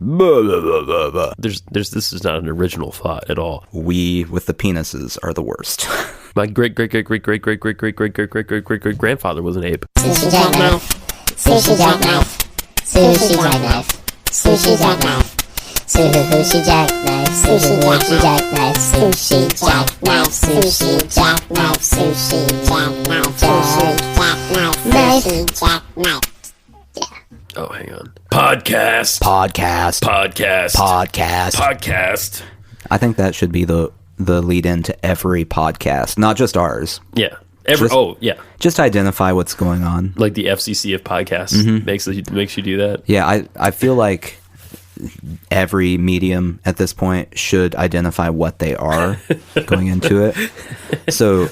blah, blah, blah, blah, blah. This is not an original thought at all. We with the penises are the worst. My great grandfather was an ape. Sushi jackknife. Sushi jackknife. Sushi jackknife. Sushi jackknife. Sushi jackknife. Sushi jackknife. Sushi jackknife. Sushi jackknife. Sushi jackknife. Sushi jackknife. Oh, hang on. Podcast. I think that should be the lead into every podcast, not just ours. Yeah. Just identify what's going on. Like the FCC of podcasts makes you do that. Yeah, I feel like every medium at this point should identify what they are going into it. So,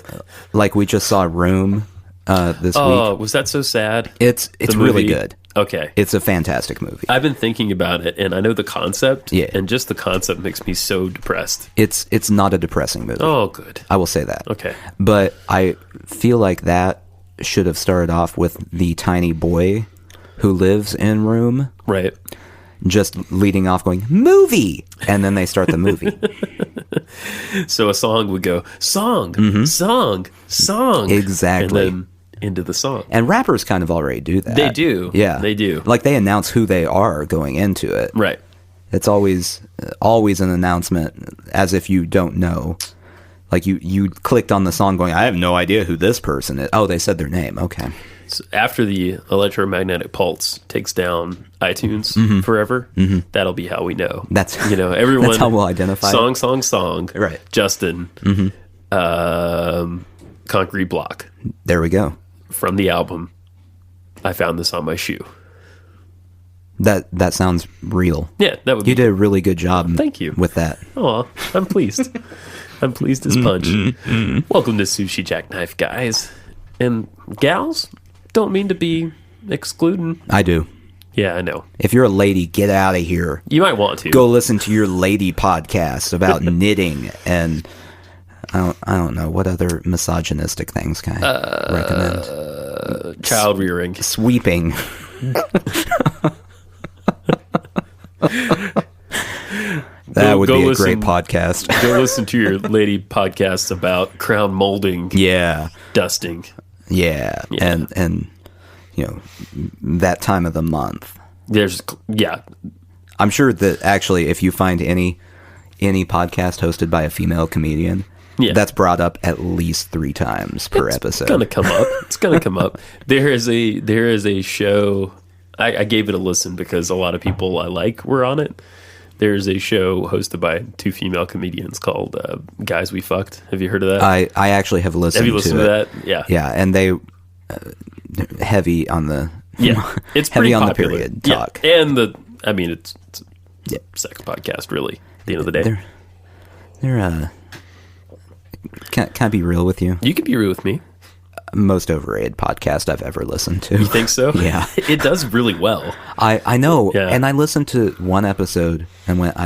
like we just saw Room this week. Oh, was that so sad? It's really good. Okay. It's a fantastic movie. I've been thinking about it, and I know the concept. Yeah. And just the concept makes me so depressed. It's not a depressing movie. Oh, good. I will say that. Okay. But I feel like that should have started off with the tiny boy who lives in Room. Right. Just leading off going, movie! And then they start the movie. So a song would go, song. Exactly. And then into the song. And rappers kind of already do that. They do. Yeah. They do. Like they announce who they are going into it. Right. It's always an announcement as if you don't know. Like you clicked on the song going, I have no idea who this person is. Oh, they said their name. Okay. So after the electromagnetic pulse takes down iTunes forever, that'll be how we know. That's everyone. That's how we'll identify. Song. Right. Justin. Concrete Block. There we go. From the album, I found this on my shoe. That sounds real. Yeah, that would. You did a really good job. Thank you with that. Oh, I'm pleased. I'm pleased as punch. Welcome to Sushi Jackknife, guys and gals. Don't mean to be excluding. I do. Yeah, I know. If you're a lady, get out of here. You might want to go listen to your lady podcast about knitting and I don't know what other misogynistic things can I recommend. Child rearing, sweeping. That would be a great podcast. Go listen to your lady podcasts about crown molding. Yeah. Dusting. Yeah. And that time of the month. I'm sure that actually if you find any podcast hosted by a female comedian, that's brought up at least 3 times per episode. It's gonna come up. There is a show. I gave it a listen because a lot of people I like were on it. There's a show hosted by 2 female comedians called Guys We Fucked. Have you heard of that? I actually have listened to it. Have you listened to that? Yeah. Yeah, and they heavy on the it's heavy on popular. the period talk. Yeah. And it's a sex podcast really at the end of the day. They're can I be real with you? You can be real with me. Most overrated podcast I've ever listened to. You think so? Yeah. It does really well. I know. Yeah. And I listened to one episode and went,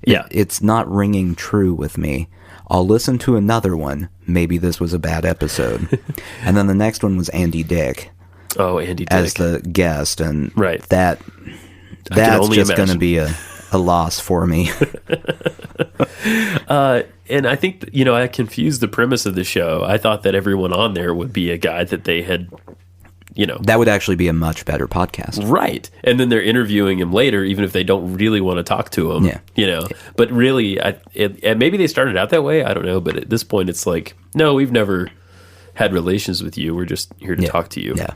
it's not ringing true with me. I'll listen to another one. Maybe this was a bad episode. And then the next one was Andy Dick. Oh, Andy Dick. As the guest. And right. That's just going to be a loss for me. And I think, I confused the premise of the show. I thought that everyone on there would be a guy that they had, That would actually be a much better podcast. Right. And then they're interviewing him later, even if they don't really want to talk to him. Yeah. But really, and maybe they started out that way. I don't know. But at this point, it's like, no, we've never had relations with you. We're just here to talk to you. Yeah.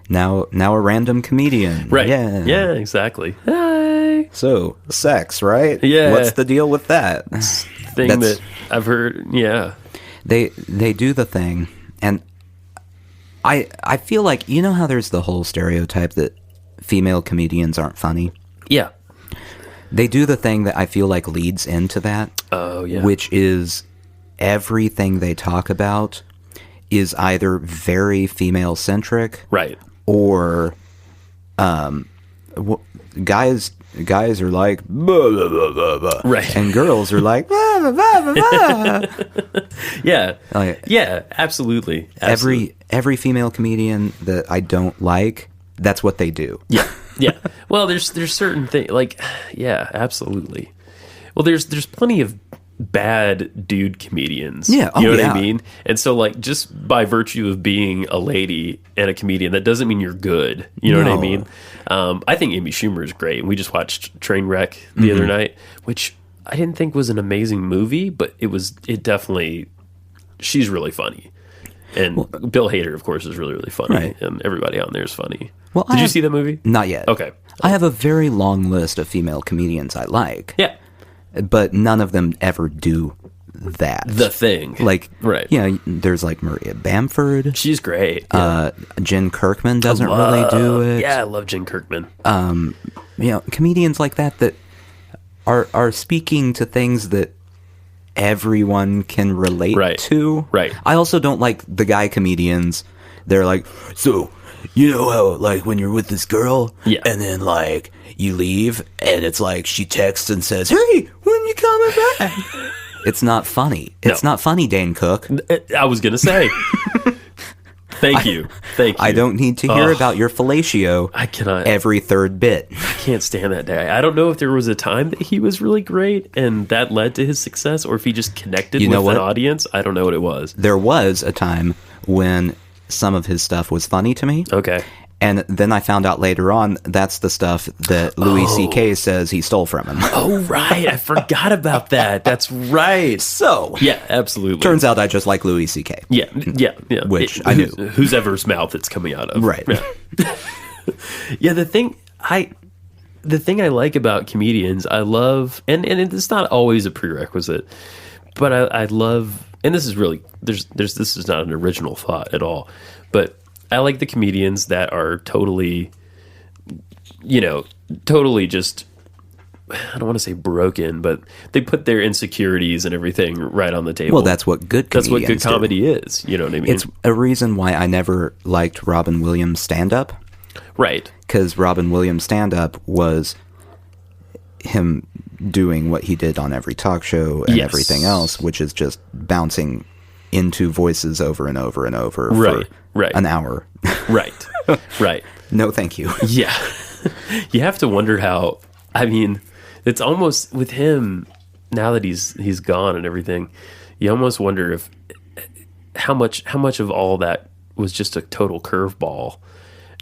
Now a random comedian. Right. Yeah. Yeah, exactly. Hi. So, sex, right? Yeah. What's the deal with that? Thing that I've heard, yeah. They do the thing, and I feel like, how there's the whole stereotype that female comedians aren't funny? Yeah. They do the thing that I feel like leads into that. Oh, yeah. Which is everything they talk about is either very female-centric. Right. Or guys are like blah, blah, blah, blah, blah. Right, and girls are like blah, blah, blah, blah. Yeah, yeah, absolutely. Every female comedian that I don't like, that's what they do. Yeah. Well, there's certain things like, yeah, absolutely. Well, there's plenty of bad dude comedians. Yeah, you know what yeah. I mean? And so, like, just by virtue of being a lady and a comedian, that doesn't mean you're good. You know what I No. mean? I think Amy Schumer is great. We just watched Trainwreck the other night, which I didn't think was an amazing movie, but it definitely, she's really funny. And Bill Hader, of course, is really, really funny. Right. And everybody on there is funny. Well, Did you see that movie? Not yet. Okay. I have a very long list of female comedians I like. Yeah. But none of them ever do that. The Thing. Like, right. you know, there's like Maria Bamford. She's great. Yeah. Jen Kirkman doesn't really do it. Yeah, I love Jen Kirkman. You know, comedians like that are speaking to things that everyone can relate Right. to. Right. I also don't like the guy comedians. They're like, so, you know how, like, when you're with this girl, Yeah. and then, like, you leave, and it's like, she texts and says, hey, when you coming back? It's not funny. It's not funny, Dane Cook. I was going to say. Thank you. I don't need to hear about your fellatio I cannot. every third bit. I can't stand that guy. I don't know if there was a time that he was really great and that led to his success, or if he just connected with an audience. I don't know what it was. There was a time when some of his stuff was funny to me. Okay. And then I found out later on that's the stuff that Louis C.K. says he stole from him. Oh, right. I forgot about that. That's right. So, Yeah, absolutely. turns out I just like Louis C.K. Yeah. Which I knew. Whose ever's mouth it's coming out of. Right. Yeah. Yeah, the thing I like about comedians, I love, and it's not always a prerequisite, but I love, and this is really, this is not an original thought at all, but I like the comedians that are totally, totally just, I don't want to say broken, but they put their insecurities and everything right on the table. Well, that's what good comedians That's what good do. comedy is. You know what I mean? It's a reason why I never liked Robin Williams' stand-up. Right. Because Robin Williams' stand-up was him doing what he did on every talk show and Yes. everything else, which is just bouncing into voices over and over and over Right, for right. an hour. Right. Right. No, thank you. Yeah. You have to wonder how, I mean, it's almost with him now that he's gone and everything, you almost wonder if how much of all that was just a total curveball.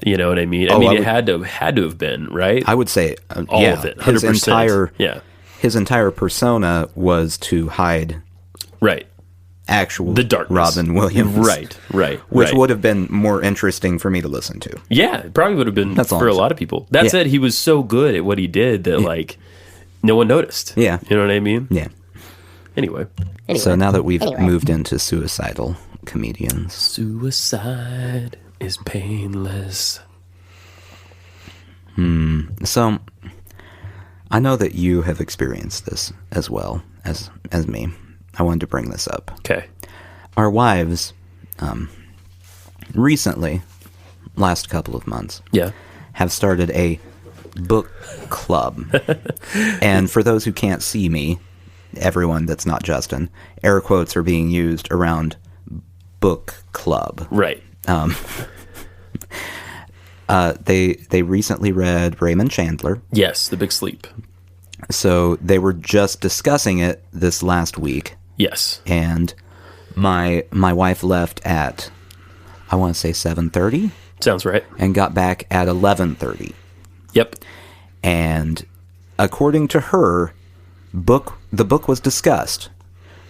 You know what I mean? I mean, it had to have been, right? I would say all of it, 100%. His entire persona was to hide Right. actual The darkness. Robin Williams. Right. Which would have been more interesting for me to listen to. Yeah, it probably would have been That's all for I'm a lot of people. That said, he was so good at what he did that, like, no one noticed. Yeah. You know what I mean? Yeah. Anyway. So now that we've moved into suicidal comedians. Suicide is painless. So I know that you have experienced this as well as me. I wanted to bring this up. Okay. Our wives, recently, last couple of months, Yeah. have started a book club. And for those who can't see me, everyone that's not Justin, air quotes are being used around book club. Right. They recently read Raymond Chandler. Yes, The Big Sleep. So they were just discussing it this last week. Yes. And my wife left at, I want to say 7:30 Sounds right. and got back at 11:30. Yep. And according to her, the book was discussed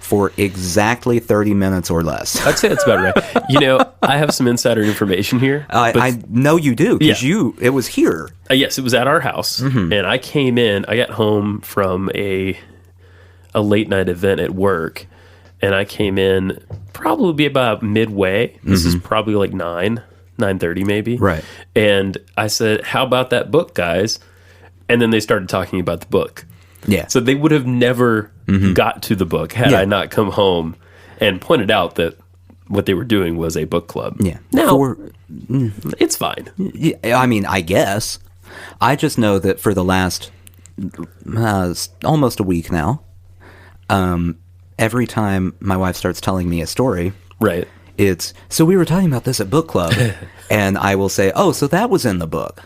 for exactly 30 minutes or less. I'd say that's about right. You know, I have some insider information here. I know you do, because Yeah. it was here. Yes, it was at our house, and I got home from a late night event at work, and I came in probably about midway. This is probably like 9:30 maybe. Right. And I said, "How about that book, guys?" And then they started talking about the book. Yeah. So they would have never got to the book had Yeah. I not come home and pointed out that what they were doing was a book club. Yeah. Now, it's fine. I mean, I guess. I just know that for the last almost a week now, every time my wife starts telling me a story, Right. it's, so we were talking about this at book club, and I will say, oh, so that was in the book.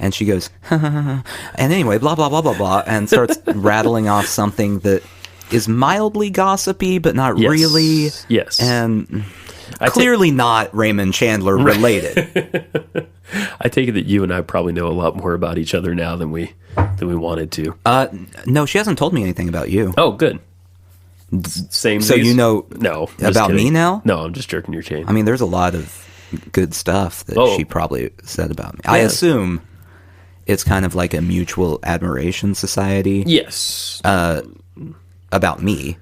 And she goes, and anyway, blah, blah, blah, blah, blah, and starts rattling off something that is mildly gossipy, but not really. Yes. And clearly not Raymond Chandler related. I take it that you and I probably know a lot more about each other now than we wanted to. No, she hasn't told me anything about you. Oh, good. Same. So you know no, I'm just about kidding. me now? No, I'm just jerking your chain. I mean, there's a lot of good stuff that she probably said about me. Yeah. I assume it's kind of like a mutual admiration society. Yes. About me.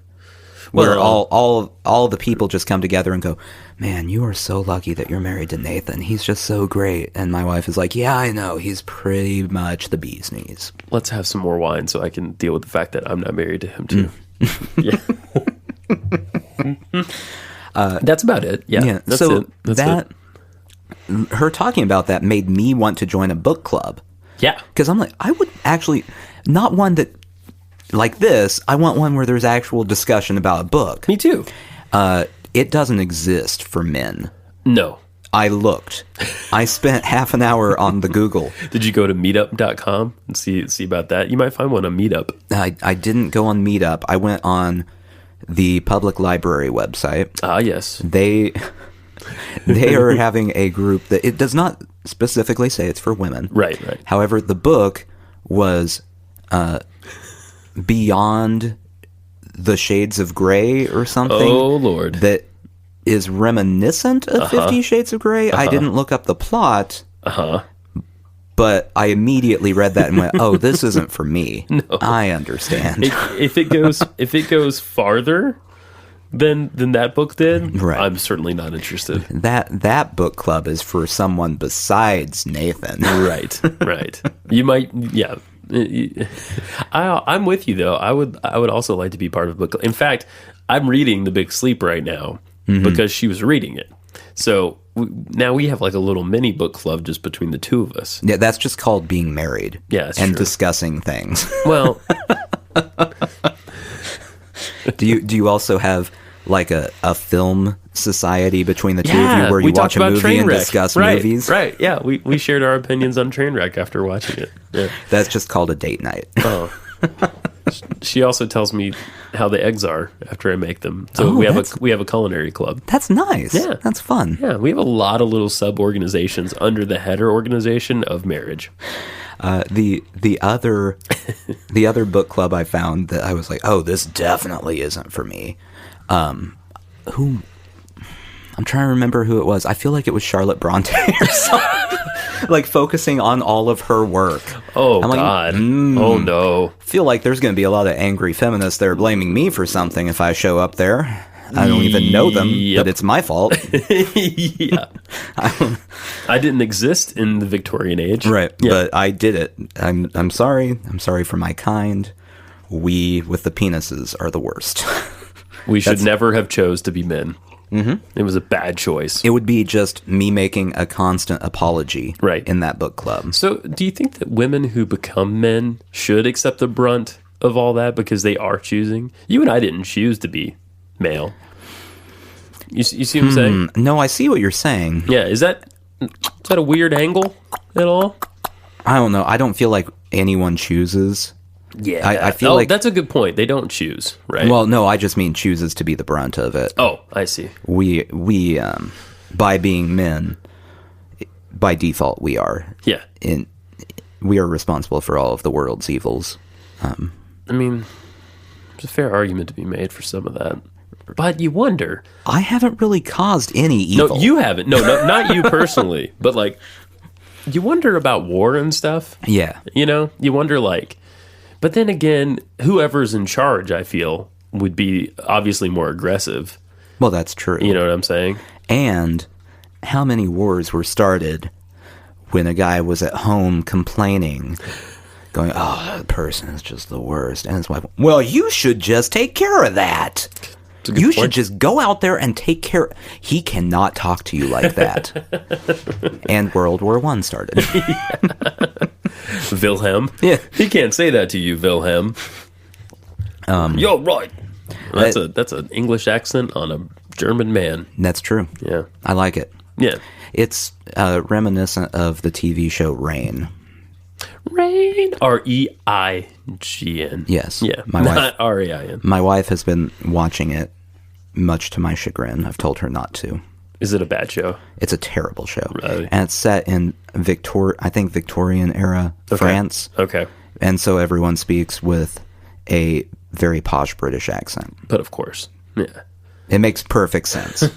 Where all the people just come together and go, man, you are so lucky that you're married to Nathan. He's just so great. And my wife is like, yeah, I know. He's pretty much the bee's knees. Let's have some more wine so I can deal with the fact that I'm not married to him too. Yeah. That's about it. Yeah. That's so it. That's it. Her talking about that made me want to join a book club. Yeah. Because I'm like, I would actually, not one that, like this, I want one where there's actual discussion about a book. Me too. It doesn't exist for men. No. I looked. I spent half an hour on the Google. Did you go to meetup.com and see about that? You might find one on Meetup. I didn't go on Meetup. I went on the public library website. Ah, yes. They are having a group that it does not specifically say it's for women. Right. However, the book was Beyond the Shades of Grey or something. Oh, Lord. That is reminiscent of 50 Shades of Grey. I didn't look up the plot. But I immediately read that and went, "Oh, this isn't for me." No. I understand. If it goes farther than that book did, right. I'm certainly not interested. That book club is for someone besides Nathan. Right. You might, yeah. I'm with you though. I would also like to be part of a book club. In fact, I'm reading The Big Sleep right now because she was reading it. So now we have like a little mini book club just between the two of us. Yeah, that's just called being married. Yeah, that's and true. Discussing things. Well, do you also have like a film society between the two of you where you watch a movie and discuss movies? Right. Yeah, we shared our opinions on Trainwreck after watching it. Yeah. That's just called a date night. Oh. She also tells me how the eggs are after I make them. So we have a culinary club. That's nice. Yeah. That's fun. Yeah, we have a lot of little sub-organizations under the header organization of marriage. The other book club I found that I was like, oh, this definitely isn't for me. I'm trying to remember who it was. I feel like it was Charlotte Bronte or something. Like focusing on all of her work. Oh, I'm God. Like, Oh, no. Feel like there's going to be a lot of angry feminists that are blaming me for something if I show up there. I don't even know them, but it's my fault. Yeah. I didn't exist in the Victorian age. Right, yeah. But I did it. I'm sorry. I'm sorry for my kind. We, with the penises, are the worst. We should never have chose to be men. Mm-hmm. It was a bad choice. It would be just me making a constant apology in that book club. So do you think that women who become men should accept the brunt of all that because they are choosing? You and I didn't choose to be male. You see what I'm saying? No, I see what you're saying. Yeah, is that a weird angle at all? I don't know. I don't feel like anyone chooses. Yeah, I feel like that's a good point. They don't choose, right? Well, no, I just mean chooses to be the brunt of it. Oh, I see. We by being men, by default, we are. Yeah. We are responsible for all of the world's evils. I mean, there's a fair argument to be made for some of that. But you wonder. I haven't really caused any evil. No, you haven't. No, not you personally. But like, you wonder about war and stuff. Yeah. You know, you wonder like. But then again, whoever's in charge, I feel, would be obviously more aggressive. Well, that's true. You know what I'm saying? And how many wars were started when a guy was at home complaining, going, oh, that person is just the worst. And his wife, well, you should just take care of that. You should just go out there and take care. He cannot talk to you like that. And World War I started. Wilhelm. Yeah. He can't say that to you, Wilhelm. You're right. That's an English accent on a German man. That's true. Yeah. I like it. Yeah. It's reminiscent of the TV show Rain. Rain. R-E-I-G-N. Yes. Yeah. My wife, Not R-A-I-N. my wife has been watching it, much to my chagrin. I've told her not to. Is it a bad show? It's a terrible show. Really? And it's set in Victorian era France. Okay. And so everyone speaks with a very posh British accent. But of course. Yeah. It makes perfect sense.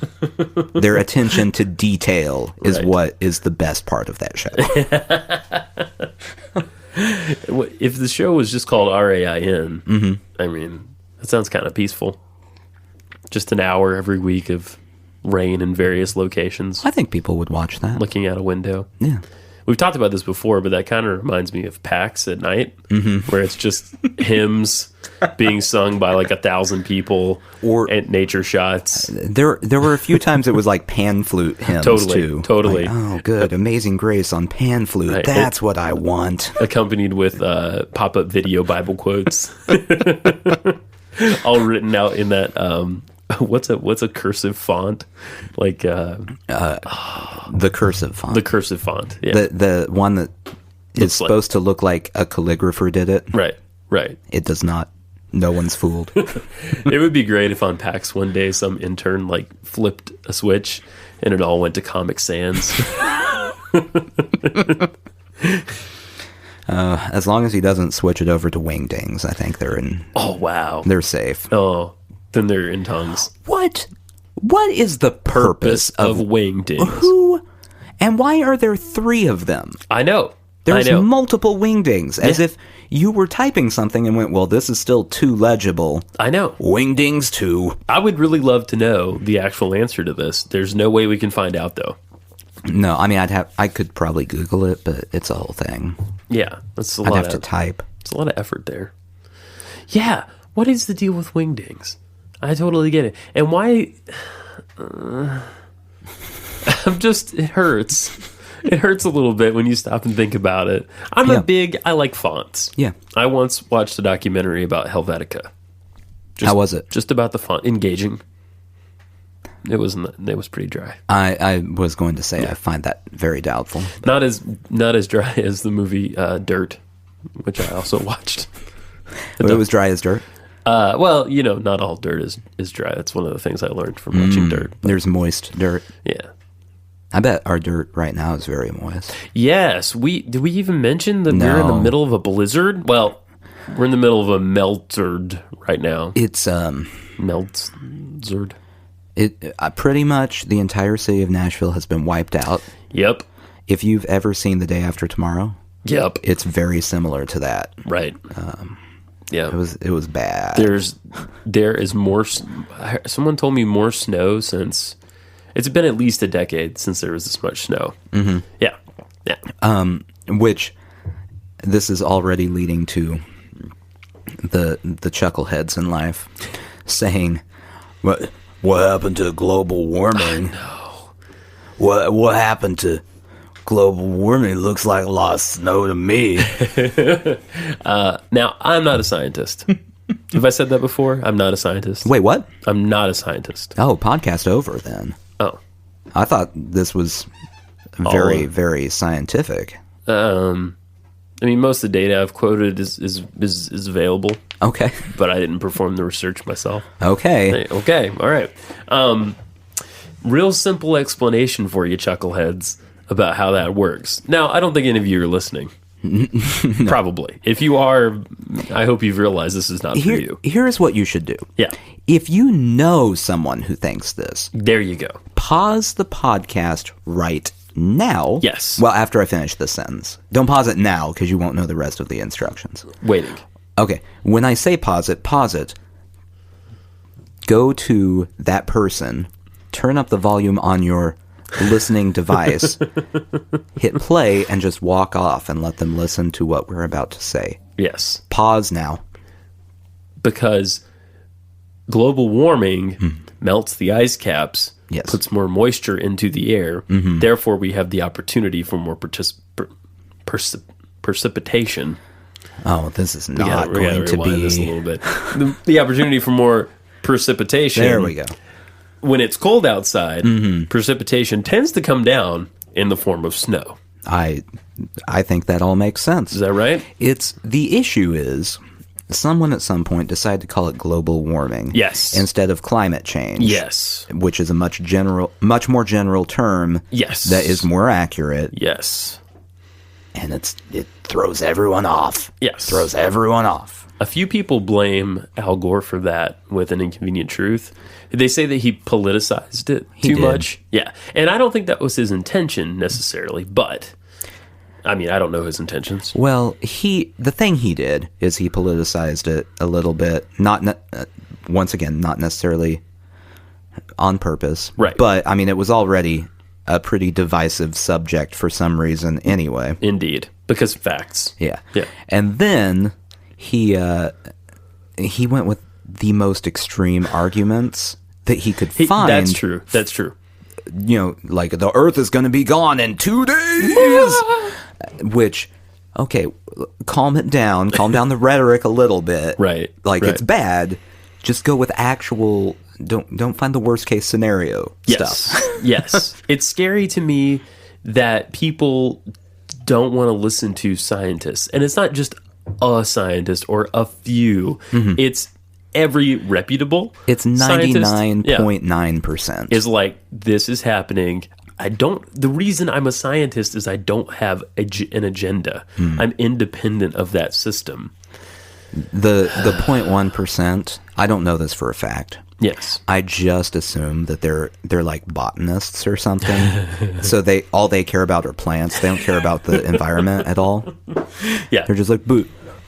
Their attention to detail is Right. what is the best part of that show. If the show was just called R-A-I-N, I mean, that sounds kind of peaceful. Just an hour every week of rain in various locations, I think people would watch that. looking out a window. Yeah. We've talked about this before, but that kind of reminds me of PAX at night, where it's just hymns being sung by like 1,000 people and nature shots. There were a few times it was like pan flute hymns too. Totally. Like, oh, good. Amazing Grace on pan flute. Right. That's what I want. Accompanied with pop-up video Bible quotes, all written out in that what's a cursive font, like The cursive font. the cursive font. Yeah, The one that is Looks like- supposed to look like a calligrapher did it. right. It does not. No one's fooled. It would be great if on PAX one day some intern like flipped a switch and it all went to Comic Sans. As long as he doesn't switch it over to Wingdings, I think Oh wow. they're safe. Oh, then they're in tongues. What is the purpose of of Wingdings. who and why are there 3 of them? I know. There's I know. multiple Wingdings, as Yeah. if you were typing something and went, well, this is still too legible. I know. Wingdings 2. I would really love to know the actual answer to this. There's no way we can find out though. No, I mean, I could probably Google it, but it's a whole thing. Yeah, that's a I'd lot have of to type. It's a lot of effort there. Yeah, what is the deal with Wingdings? I totally get it. And why? It hurts. It hurts a little bit when you stop and think about it. I like fonts. Yeah. I once watched a documentary about Helvetica. How was it? Just about the font. Engaging. It was pretty dry. I was going to say I find that very doubtful. Not as dry as the movie Dirt, which I also watched. It was dry as dirt. Well, not all dirt is dry. That's one of the things I learned from watching Dirt. There's moist dirt. Yeah. I bet our dirt right now is very moist. Yes. Did we even mention that we're in the No. middle of a blizzard? Well, we're in the middle of a meltzard right now. It's Meltzard. pretty much the entire city of Nashville has been wiped out. Yep. If you've ever seen The Day After Tomorrow, Yep. it's very similar to that. Right. Yeah. It was bad. There is more. Someone told me more snow since. It's been at least a decade since there was this much snow. Mm-hmm. Yeah. Yeah. Which this is already leading to the chuckleheads in life saying, what happened to global warming? What happened to global warming? Looks like a lot of snow to me. Now, I'm not a scientist. Have I said that before? I'm not a scientist. Wait, what? I'm not a scientist. Oh, podcast over then. Oh. I thought this was very, very scientific. I mean, most of the data I've quoted is available, Okay. but I didn't perform the research myself. Okay. Okay, all right. Real simple explanation for you, chuckleheads, about how that works. Now, I don't think any of you are listening. Probably. If you are, I hope you've realized this is not for you. Here's what you should do. Yeah. If you know someone who thinks this, There you go. pause the podcast right now. Yes. Well, after I finish this sentence. Don't pause it now because you won't know the rest of the instructions. Waiting. Okay. When I say pause it. Go to that person, turn up the volume on your listening device, hit play, and just walk off and let them listen to what we're about to say. Yes. Pause now. Because global warming melts the ice caps, Yes. puts more moisture into the air. Therefore, we have the opportunity for more precipitation. Oh, this is We not gotta going to rewind this a be. little bit. The opportunity for more precipitation. There we go. When it's cold outside, precipitation tends to come down in the form of snow. I think that all makes sense. Is that right? The issue is someone at some point decided to call it global warming. Yes. Instead of climate change. Yes. Which is a much more general term. Yes. That is more accurate. Yes. And it throws everyone off. Yes. Throws everyone off. A few people blame Al Gore for that with An Inconvenient Truth. They say that he politicized it too much. Yeah. And I don't think that was his intention necessarily, but I mean, I don't know his intentions. Well, the thing he did is he politicized it a little bit. Once again, not necessarily on purpose. Right. But, I mean, it was already a pretty divisive subject for some reason anyway. Indeed. Because facts. Yeah. Yeah. And then he went with the most extreme arguments that he could find. That's true. That's true. You know, like the Earth is going to be gone in 2 days. Which, okay, calm down the rhetoric a little bit. Right. Like right. it's bad. Just go with actual. Don't find the worst case scenario stuff. Yes. It's scary to me that people don't want to listen to scientists, and it's not just a scientist or a few. Mm-hmm. It's every reputable. It's 99.9% is like, this is happening. The reason I'm a scientist is I don't have an agenda. I'm independent of that system. The 0.1%, I don't know this for a fact. Yes. I just assume that they're like botanists or something. So all they care about are plants. They don't care about the environment at all. Yeah. They're just like, but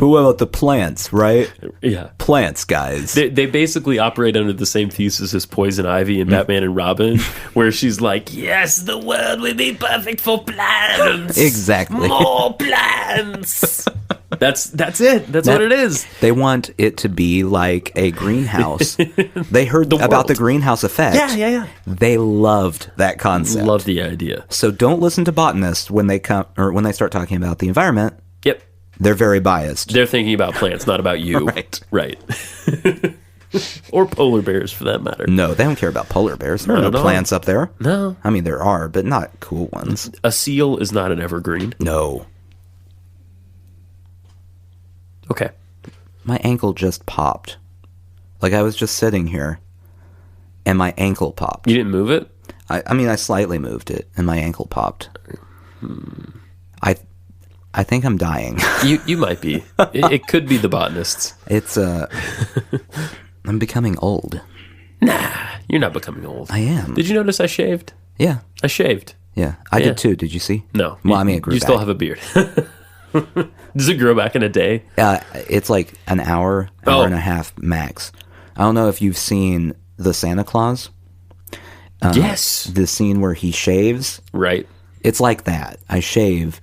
what about the plants, right? Yeah. Plants, guys. They basically operate under the same thesis as Poison Ivy and Batman and Robin, where she's like, yes, the world will be perfect for plants. Exactly. More plants. That's it. That's what it is. They want it to be like a greenhouse. They heard about the greenhouse effect. Yeah. They loved that concept. Love the idea. So don't listen to botanists when they come or when they start talking about the environment. Yep. They're very biased. They're thinking about plants, not about you. Right. Or polar bears, for that matter. No, they don't care about polar bears. There are no plants up there. No. I mean, there are, but not cool ones. A seal is not an evergreen. No. Okay. My ankle just popped. Like, I was just sitting here, and my ankle popped. You didn't move it? I mean, I slightly moved it, and my ankle popped. I think I'm dying. You might be. It could be the botanists. It's, I'm becoming old. Nah, you're not becoming old. I am. Did you notice I shaved? Yeah. I shaved. Yeah, I did too. Did you see? No. Well, I mean, it grew You back. still have a beard. Does it grow back in a day? It's like an hour and a half max. I don't know if you've seen the Santa Claus. Yes. The scene where he shaves. Right. It's like that. I shave.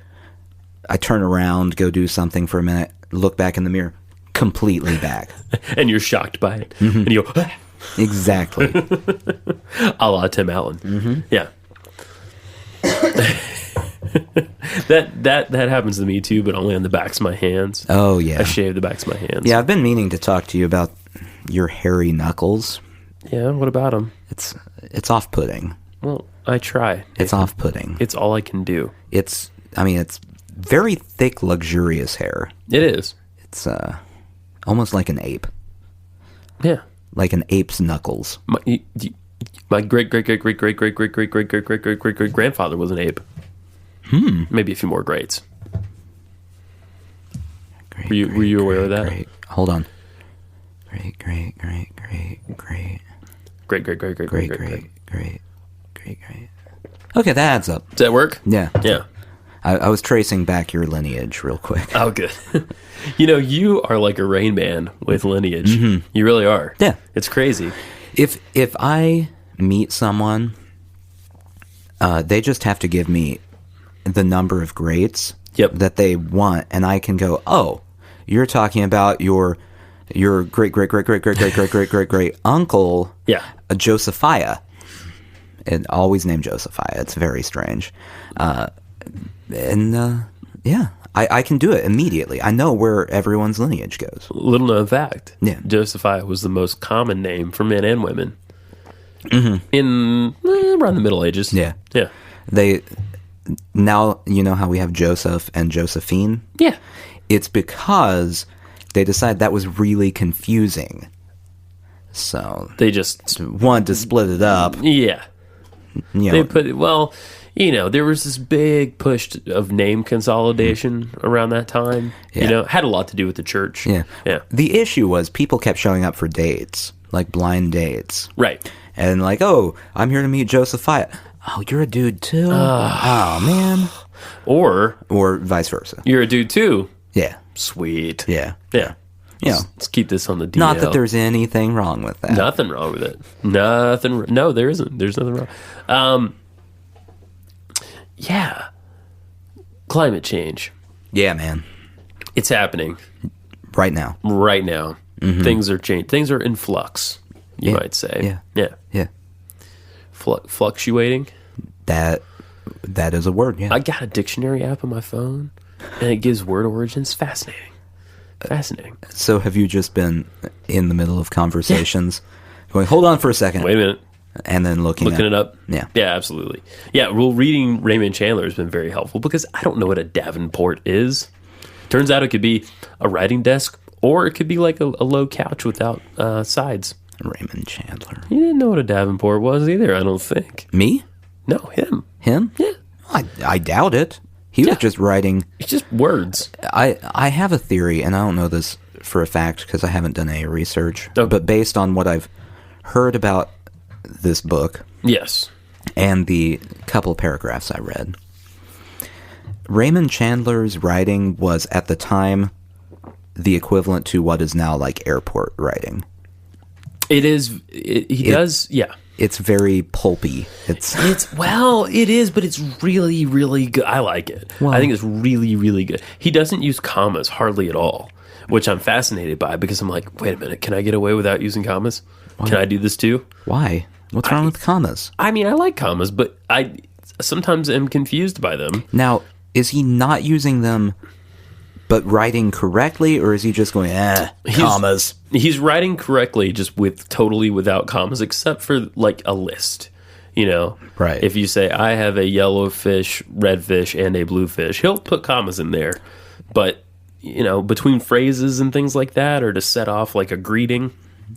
I turn around, go do something for a minute, look back in the mirror, completely back. And you're shocked by it. Mm-hmm. And you go, ah. Exactly. A la Tim Allen. Mm-hmm. Yeah. that happens to me too, but only on the backs of my hands. Oh, yeah. I shave the backs of my hands. Yeah, I've been meaning to talk to you about your hairy knuckles. Yeah, what about them? It's off-putting. Well, I try. It's off-putting. It's all I can do. It's very thick, luxurious hair. It is. It's almost like an ape. Yeah. Like an ape's knuckles. My great grandfather was an ape. Maybe a few more greats. Were you aware of that? Great. Hold on. Great. Okay, that adds up. Does that work? Yeah. Yeah. I was tracing back your lineage real quick. Oh, good. You are like a Rain Man with lineage. Mm-hmm. You really are. Yeah. It's crazy. If I meet someone, they just have to give me the number of greats that they want, and I can go, oh, you're talking about your great uncle, Josephiah. And always named Josephiah. It's very strange. I can do it immediately. I know where everyone's lineage goes. Little known fact. Yeah. Josephiah was the most common name for men and women in around the Middle Ages. Yeah. Yeah. now you know how we have Joseph and Josephine? Yeah. It's because they decided that was really confusing. So They just... wanted to split it up. Yeah. You They know, put... Well, there was this big push of name consolidation around that time. Yeah. Had a lot to do with the church. yeah. Yeah. The issue was people kept showing up for dates, like blind dates. Right. And like, oh, I'm here to meet Josephiah. Oh, you're a dude too? Oh, man. Or vice versa. you're a dude too. Yeah. Sweet. Yeah. Yeah. You know, Let's keep this on the DL. not that there's anything wrong with that. Nothing wrong with it. Nothing. No, there isn't. There's nothing wrong. Yeah. Climate change. Yeah, man. It's happening Right now. right now. Things are changing. Things are in flux, you Yeah. might say. Yeah. Yeah. Yeah. Fluctuating. That is a word, yeah. I got a dictionary app on my phone, and it gives word origins. Fascinating. Fascinating. So have you just been in the middle of conversations going, hold on for a second, Wait a minute. and then looking It up. Yeah. Yeah, absolutely. Yeah, well, reading Raymond Chandler has been very helpful because I don't know what a Davenport is. Turns out it could be a writing desk, or it could be like a low couch without sides. Raymond Chandler. He didn't know what a Davenport was either, I don't think. Me? No, him. Him? Yeah. I doubt it. He was just writing. It's just words. I have a theory, and I don't know this for a fact because I haven't done any research, Okay. but based on what I've heard about this book Yes. and the couple paragraphs I read, Raymond Chandler's writing was at the time the equivalent to what is now like airport writing. It is. He does. Yeah. It's very pulpy. It's It is, but it's really, really good. I like it. Well- I think it's really, really good. He doesn't use commas hardly at all, which I'm fascinated by because I'm like, wait a minute, can I get away without using commas? Can I do this too? why? What's wrong with commas? I mean, I like commas, but I sometimes am confused by them. Now, is he not using them but writing correctly, or is he just going, commas? He's writing correctly, just without commas, except for like a list. Right. If you say I have a yellow fish, red fish, and a blue fish, he'll put commas in there. But between phrases and things like that, or to set off like a greeting,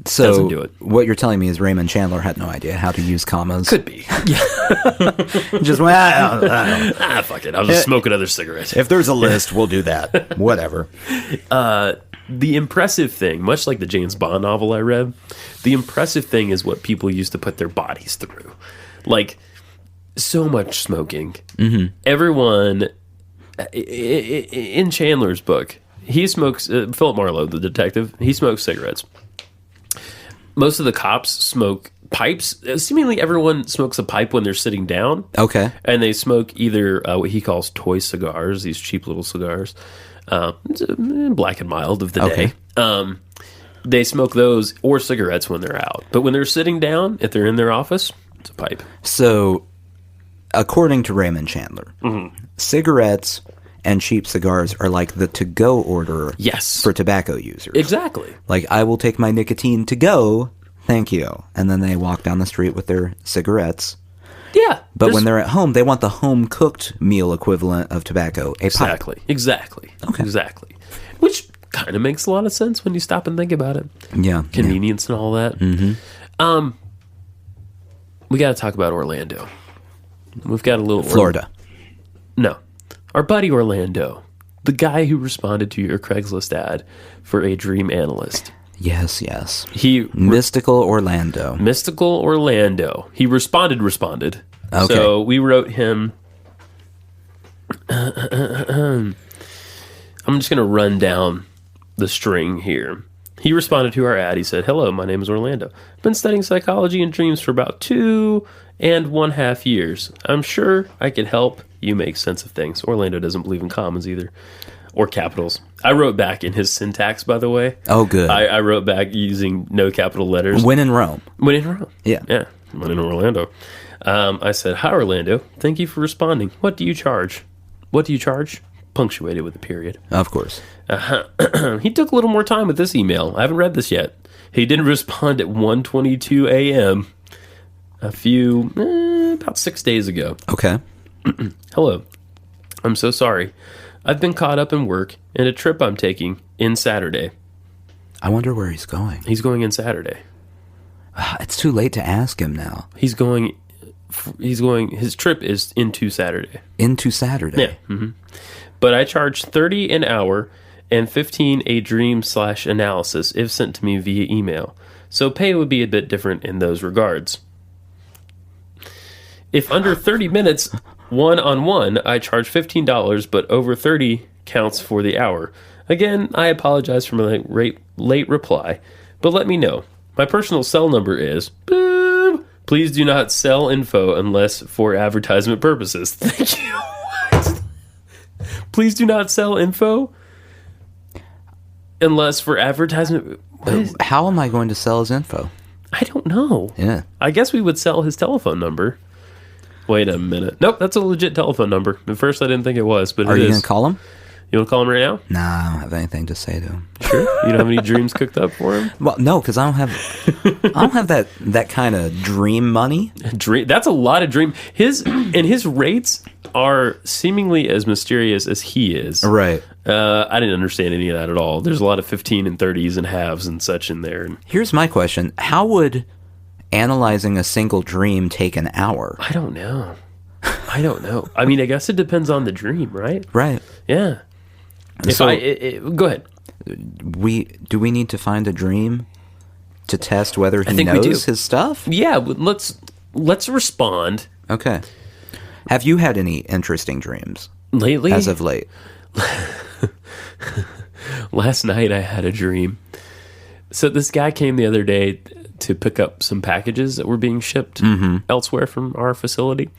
So doesn't do it. What you're telling me is Raymond Chandler had no idea how to use commas. Could be. Just went, I don't. Fuck it. I'll just smoke another cigarette. If there's a list, we'll do that. Whatever. The impressive thing, much like the James Bond novel I read, the impressive thing is what people used to put their bodies through. Like, so much smoking. Mm-hmm. Everyone, in Chandler's book, he smokes, Philip Marlowe, the detective, he smokes cigarettes. Most of the cops smoke pipes. Seemingly everyone smokes a pipe when they're sitting down. Okay. And they smoke either what he calls toy cigars, these cheap little cigars, black and mild of the Okay. day. They smoke those or cigarettes when they're out. But when they're sitting down, if they're in their office, it's a pipe. So, according to Raymond Chandler, cigarettes and cheap cigars are like the to-go order Yes. for tobacco users. Exactly. Like, I will take my nicotine to go, thank you. And then they walk down the street with their cigarettes. Yeah. But when they're at home, they want the home-cooked meal equivalent of tobacco, a pipe. Exactly. Okay. Exactly. Which kind of makes a lot of sense when you stop and think about it. Yeah. Convenience and all that. Mm-hmm. We got to talk about Orlando. We've got a little... Florida. No. Our buddy Orlando. The guy who responded to your Craigslist ad for a dream analyst. Yes, yes. Mystical Orlando. He responded. Okay. So we wrote him... I'm just going to run down the string here. He responded to our ad. He said, "Hello, my name is Orlando. I've been studying psychology and dreams for about 2.5 years. I'm sure I could help you make sense of things." Orlando doesn't believe in commas either, or capitals. I wrote back in his syntax, by the way. Oh, good. I wrote back using no capital letters. When in Rome. When in Rome. Yeah. Yeah. When in Orlando. I said, "Hi, Orlando. Thank you for responding. What do you charge?" "What do you charge?" Punctuated with a period. Of course. He took a little more time with this email. I haven't read this yet. He didn't respond at 1:22 a.m. about 6 days ago. Okay. Hello. I'm so sorry. I've been caught up in work and a trip I'm taking in Saturday. I wonder where he's going. He's going in Saturday. It's too late to ask him now. He's going, his trip is into Saturday. Into Saturday? Yeah. Mm-hmm. But I charge $30 an hour and $15 a dream/analysis if sent to me via email. So pay would be a bit different in those regards. If under 30 minutes, one-on-one, I charge $15, but over 30 counts for the hour. Again, I apologize for my late reply, but let me know. My personal cell number is... Boop, please do not sell info unless for advertisement purposes. Thank you. What? Please do not sell info unless for advertisement... How am I going to sell his info? I don't know. Yeah. I guess we would sell his telephone number. Wait a minute. Nope, that's a legit telephone number. At first, I didn't think it was, but Are it you is. going to call him? You want to call him right now? Nah, I don't have anything to say to him. Sure. You don't have any dreams cooked up for him? Well, no, because I don't have that kind of dream money. That's a lot of dream. His rates are seemingly as mysterious as he is. Right. I didn't understand any of that at all. There's a lot of 15 and 30s and halves and such in there. Here's my question. How would analyzing a single dream take an hour? I don't know. I mean, I guess it depends on the dream, right? Right. Yeah. Go ahead. Do we need to find a dream to test whether he knows his stuff? Yeah, let's respond. Okay. Have you had any interesting dreams Lately? as of late? Last night I had a dream. So this guy came the other day to pick up some packages that were being shipped elsewhere from our facility.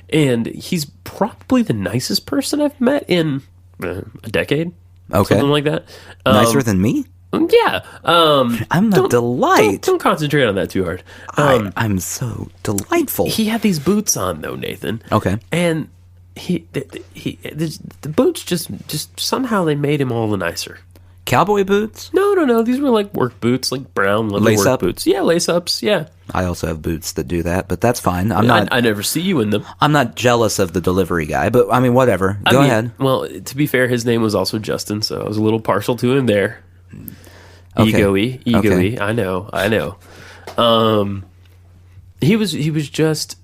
And he's probably the nicest person I've met in a decade. Okay. Something like that. Nicer than me? Yeah. I'm a delight. Don't concentrate on that too hard. I'm so delightful. He had these boots on, though, Nathan. Okay. And the boots just somehow they made him all the nicer. Cowboy boots? No. These were like work boots, like brown leather Lace work up? boots. Yeah, lace ups. Yeah. I also have boots that do that, but that's fine. I never see you in them. I'm not jealous of the delivery guy, but I mean, whatever. Go ahead. Well, to be fair, his name was also Justin, so I was a little partial to him there. Okay. Ego-y. Okay. I know. He was just,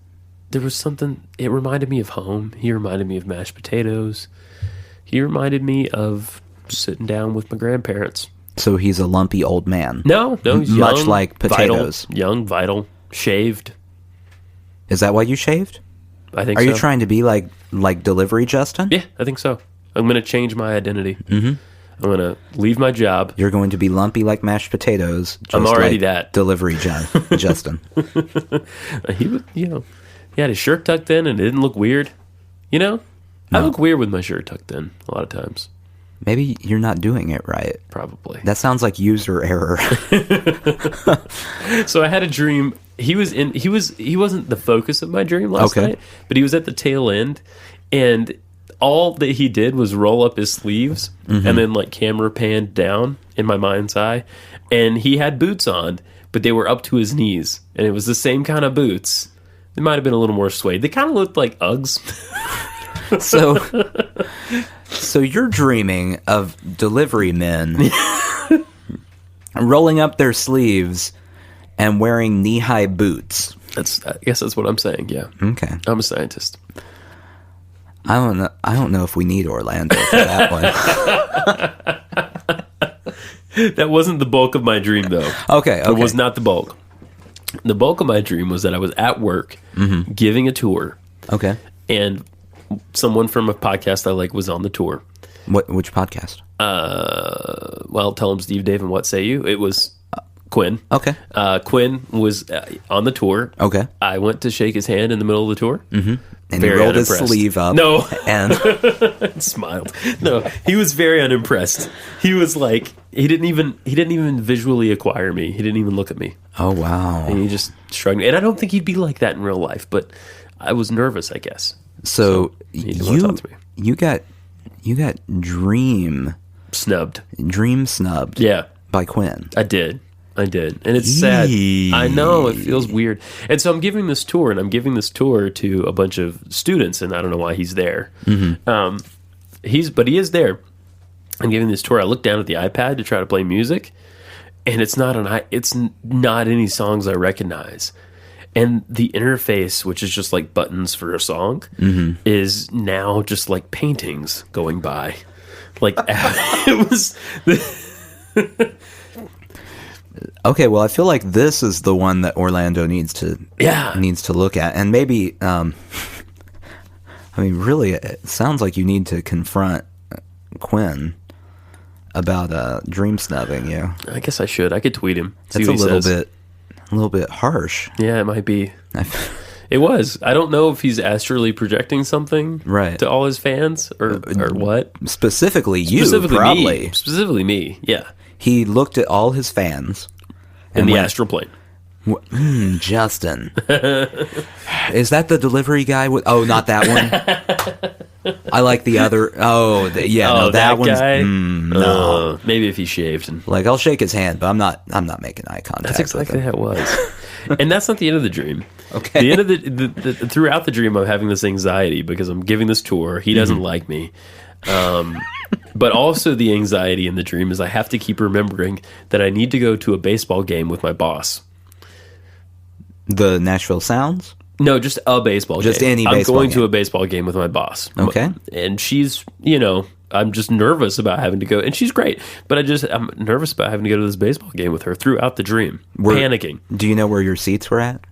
there was something, it reminded me of home. He reminded me of mashed potatoes. He reminded me of sitting down with my grandparents. So he's a lumpy old man. No, he's much young, like potatoes. Vital, shaved. Is that why you shaved? I think Are so. you trying to be like delivery Justin? Yeah, I think so. I'm going to change my identity. Mm-hmm. I'm going to leave my job. You're going to be lumpy like mashed potatoes. Just I'm already like that. Delivery Justin. He was, he had his shirt tucked in and it didn't look weird. I look weird with my shirt tucked in a lot of times. Maybe you're not doing it right. Probably. That sounds like user error. So I had a dream. He wasn't the focus of my dream last night, but he was at the tail end, and all that he did was roll up his sleeves and then like camera panned down in my mind's eye, and he had boots on, but they were up to his knees, and it was the same kind of boots. They might have been a little more suede. They kind of looked like Uggs. So you're dreaming of delivery men rolling up their sleeves and wearing knee-high boots. I guess that's what I'm saying. Yeah. Okay. I'm a scientist. I don't know if we need Orlando for that one. That wasn't the bulk of my dream, though. Okay. It was not the bulk. The bulk of my dream was that I was at work giving a tour. Okay. And someone from a podcast I like was on the tour. Which podcast? Well, tell them Steve, Dave, and what say you? It was Quinn. Okay. Quinn was on the tour. Okay. I went to shake his hand in the middle of the tour. Mm-hmm. And Very he rolled his unimpressed. sleeve up. No. And smiled. No, he was very unimpressed. He was like, he didn't even visually acquire me. He didn't even look at me. oh wow. And he just shrugged. And I don't think he'd be like that in real life, but I was nervous, I guess. So he didn't want to talk to me. you got dream Snubbed. snubbed Yeah, by Quinn. I did. I did. And it's sad. I know, it feels weird. And so I'm giving this tour, and I'm giving this tour to a bunch of students, and I don't know why he's there. But he is there. I'm giving this tour. I look down at the iPad to try to play music, and it's not any songs I recognize. And the interface, which is just like buttons for a song, is now just like paintings going by. Like it was. Okay, well, I feel like this is the one that Orlando needs to look at, and maybe. I mean, really, it sounds like you need to confront Quinn about dream snubbing you. I guess I should. I could tweet him. That's a little bit harsh. Yeah, it might be. It was. I don't know if he's astrally projecting something to all his fans or what. Specifically probably. Specifically me, yeah. He looked at all his fans. In the astral plane. Justin. Is that the delivery guy? Oh, not that one. I like the other. Oh, that one's. Guy? No. Maybe if he shaved. And, like, I'll shake his hand, but I'm not making eye contact. That's exactly how it was. And that's not the end of the dream. Okay. The end of the throughout the dream, I'm having this anxiety because I'm giving this tour. He doesn't like me. But also the anxiety in the dream is I have to keep remembering that I need to go to a baseball game with my boss. The Nashville Sounds? No, just a baseball game. Just any baseball game. I'm going to a baseball game with my boss. Okay. And she's, I'm just nervous about having to go. And she's great. But I'm nervous about having to go to this baseball game with her throughout the dream. Panicking. Do you know where your seats were at?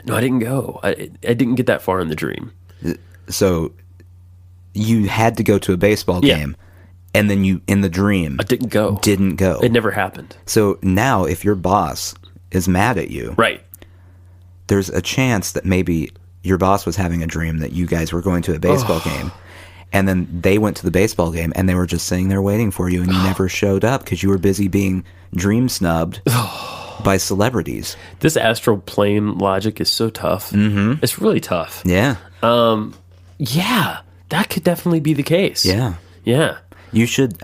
No, I didn't go. I didn't get that far in the dream. So you had to go to a baseball game. And then you, in the dream... I didn't go. Didn't go. It never happened. So now if your boss is mad at you... Right. There's a chance that maybe your boss was having a dream that you guys were going to a baseball game. And then they went to the baseball game and they were just sitting there waiting for you and you never showed up because you were busy being dream snubbed by celebrities. This astral plane logic is so tough. Mm-hmm. It's really tough. Yeah. Yeah. That could definitely be the case. Yeah. Yeah. You should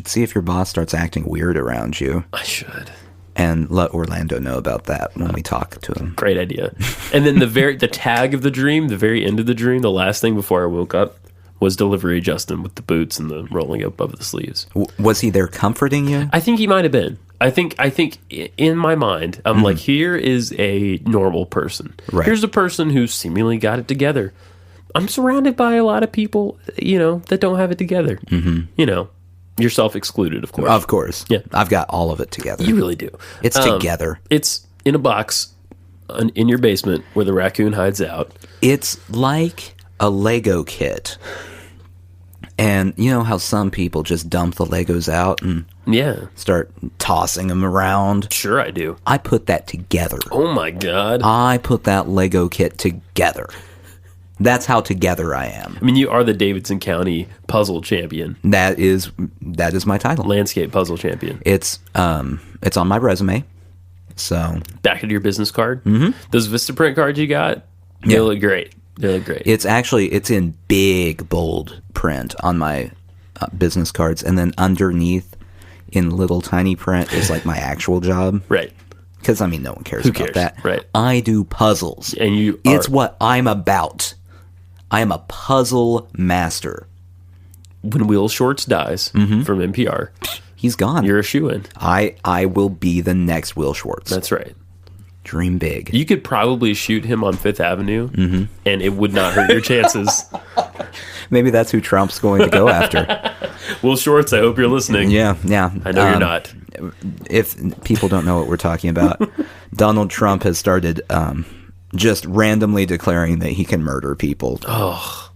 see if your boss starts acting weird around you. I should. And let Orlando know about that when we talk to him. Great idea. And then the tag of the dream, the very end of the dream, the last thing before I woke up was Delivery Justin with the boots and the rolling up of the sleeves. Was he there comforting you? I think he might have been. I think in my mind, I'm like, here is a normal person. Right. Here's a person who seemingly got it together. I'm surrounded by a lot of people, that don't have it together. Mm-hmm. Yourself excluded, of course. Of course. Yeah. I've got all of it together. You really do. It's together. It's in a box in your basement where the raccoon hides out. It's like a Lego kit. And you know how some people just dump the Legos out and start tossing them around? Sure I do. I put that together. Oh my God. I put that Lego kit together. That's how together I am. I mean, you are the Davidson County puzzle champion. That is my title. Landscape puzzle champion. It's on my resume. So back of your business card. Mm-hmm. Those Vistaprint cards you got, they look great. They look great. It's in big bold print on my business cards, and then underneath in little tiny print is like my actual job. Right. Because no one cares about that. Right. I do puzzles, and it's what I'm about. I am a puzzle master. When Will Shorts dies from NPR, he's gone. You're a shoo-in. I will be the next Will Schwartz. That's right. Dream big. You could probably shoot him on Fifth Avenue, and it would not hurt your chances. Maybe that's who Trump's going to go after. Will Shorts, I hope you're listening. Yeah. I know you're not. If people don't know what we're talking about, Donald Trump has started... just randomly declaring that he can murder people. Oh.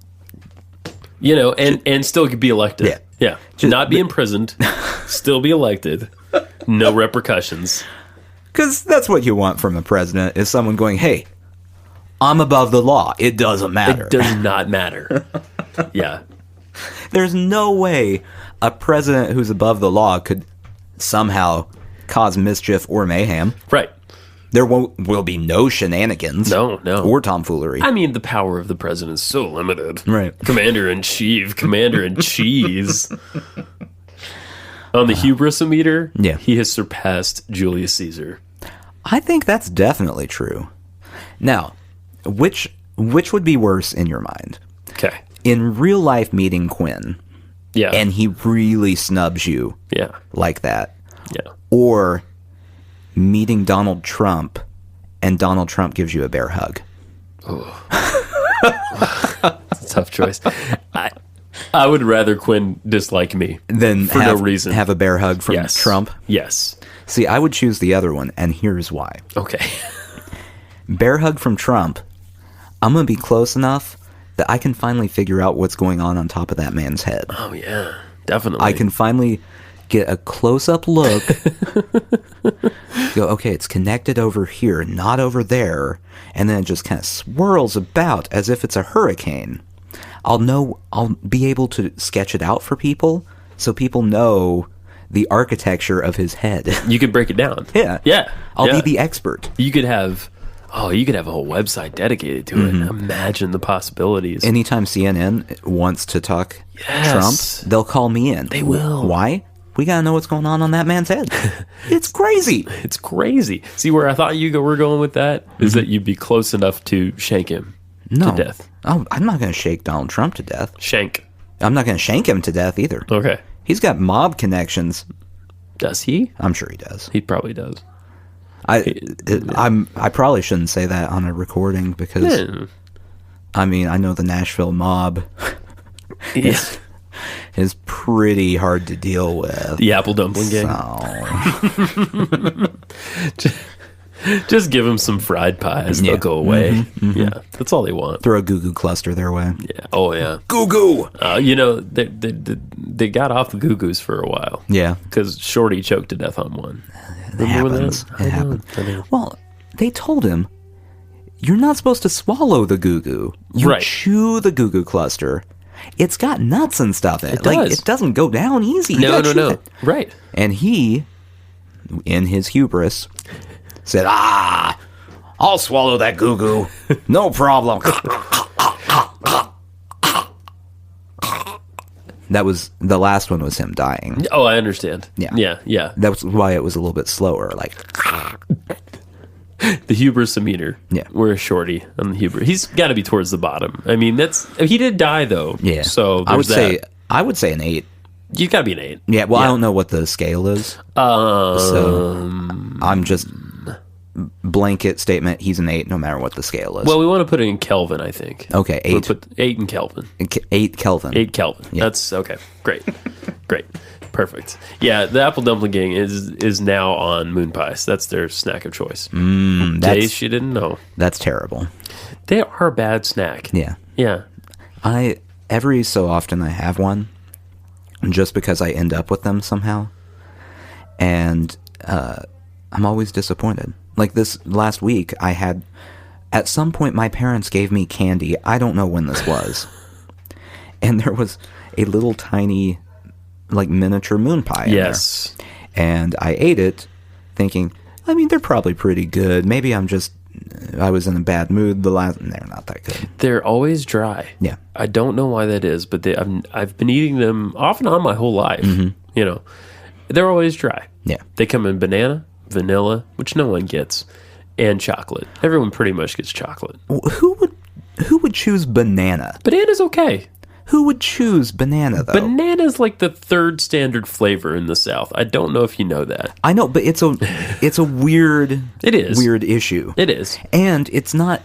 And still be elected. Yeah. Not be imprisoned, still be elected. No repercussions. Because that's what you want from the president, is someone going, hey, I'm above the law. It doesn't matter. It does not matter. Yeah. There's no way a president who's above the law could somehow cause mischief or mayhem. Right. There will be no shenanigans. No. Or tomfoolery. I mean, the power of the president is so limited. Right. Commander-in-chief, commander-in-cheese. On the hubris-o-meter, Yeah. he has surpassed Julius Caesar. I think that's definitely true. Now, which would be worse in your mind? Okay. In real life meeting Quinn, Yeah. and he really snubs you yeah. like that, Yeah. or meeting Donald Trump and Donald Trump gives you a bear hug. It's a tough choice. I would rather Quinn dislike me Then for no reason. have a bear hug from Yes. Trump. Yes. See, I would choose the other one, and here's why. Okay. Bear hug from Trump, I'm going to be close enough that I can finally figure out what's going on top of that man's head. Oh, yeah. Definitely. I can finally get a close-up look. Go, okay, it's connected over here, not over there. And then it just kind of swirls about as if it's a hurricane. I'll be able to sketch it out for people so people know the architecture of his head. You could break it down. Yeah. Yeah. I'll Yeah. be the expert. You could have a whole website dedicated to it. Imagine the possibilities. Anytime CNN wants to talk Yes. Trump, they'll call me in. They will. Why? We got to know what's going on that man's head. It's crazy. It's crazy. See, where I thought were going with that is that you'd be close enough to shank him No. to death. Oh, I'm not going to shake Donald Trump to death. Shank. I'm not going to shank him to death either. Okay. He's got mob connections. Does he? I'm sure he does. He probably does. I probably shouldn't say that on a recording because Yeah. I mean I know the Nashville mob Yeah. is pretty hard to deal with. The apple dumpling gang. So Just give them some fried pies. They'll Yeah. go away. Yeah. That's all they want. throw a goo goo cluster their way. Yeah. Oh, yeah. Goo goo. They got off the goo-goos for a while. Yeah, Because Shorty choked to death on one. it happens. I It know, happens. I know. Well, they told him you're not supposed to swallow the goo goo. You Right. chew the goo goo cluster. It's got nuts and stuff in it. It Like does. it doesn't go down easy. You No, gotta no, chew no. it. Right. And he, in his hubris, said, I'll swallow that goo goo. No problem. That was, the last one was him dying. Oh, I understand. Yeah. Yeah, yeah. That's why it was a little bit slower. Like, The hubris meter. Yeah. We're a Shorty on the hubris. He's got to be towards the bottom. I mean, he did die, though. yeah. So I would there's that. I would say an 8. You got to be an 8. Yeah, well, I don't know what the scale is. So I'm just blanket statement. He's an 8 no matter what the scale is. Well, we want to put it in Kelvin, I think. Okay, We'll 8. put 8 in Kelvin. 8 Kelvin. 8 Kelvin. That's okay. Great. Great. Perfect. Yeah, the Apple Dumpling Gang is now on Moon Pies. That's their snack of choice. Days you didn't know. That's terrible. They are a bad snack. Yeah. Yeah. Every so often I have one just because I end up with them somehow. And I'm always disappointed. Like this last week, at some point my parents gave me candy. I don't know when this was. And there was a little tiny, like miniature moon pie in Yes. there. And I ate it thinking, I mean, they're probably pretty good. Maybe I was in a bad mood they're not that good. They're always dry. Yeah. I don't know why that is, but I've been eating them off and on my whole life. You know, they're always dry. Yeah. They come in banana, vanilla, which no one gets, and chocolate. Everyone pretty much gets chocolate. Who would choose banana? Banana's okay. Who would choose banana, though? Banana's like the third standard flavor in the South. I don't know if you know that. I know, but it's a weird It is. weird issue. It is. And it's not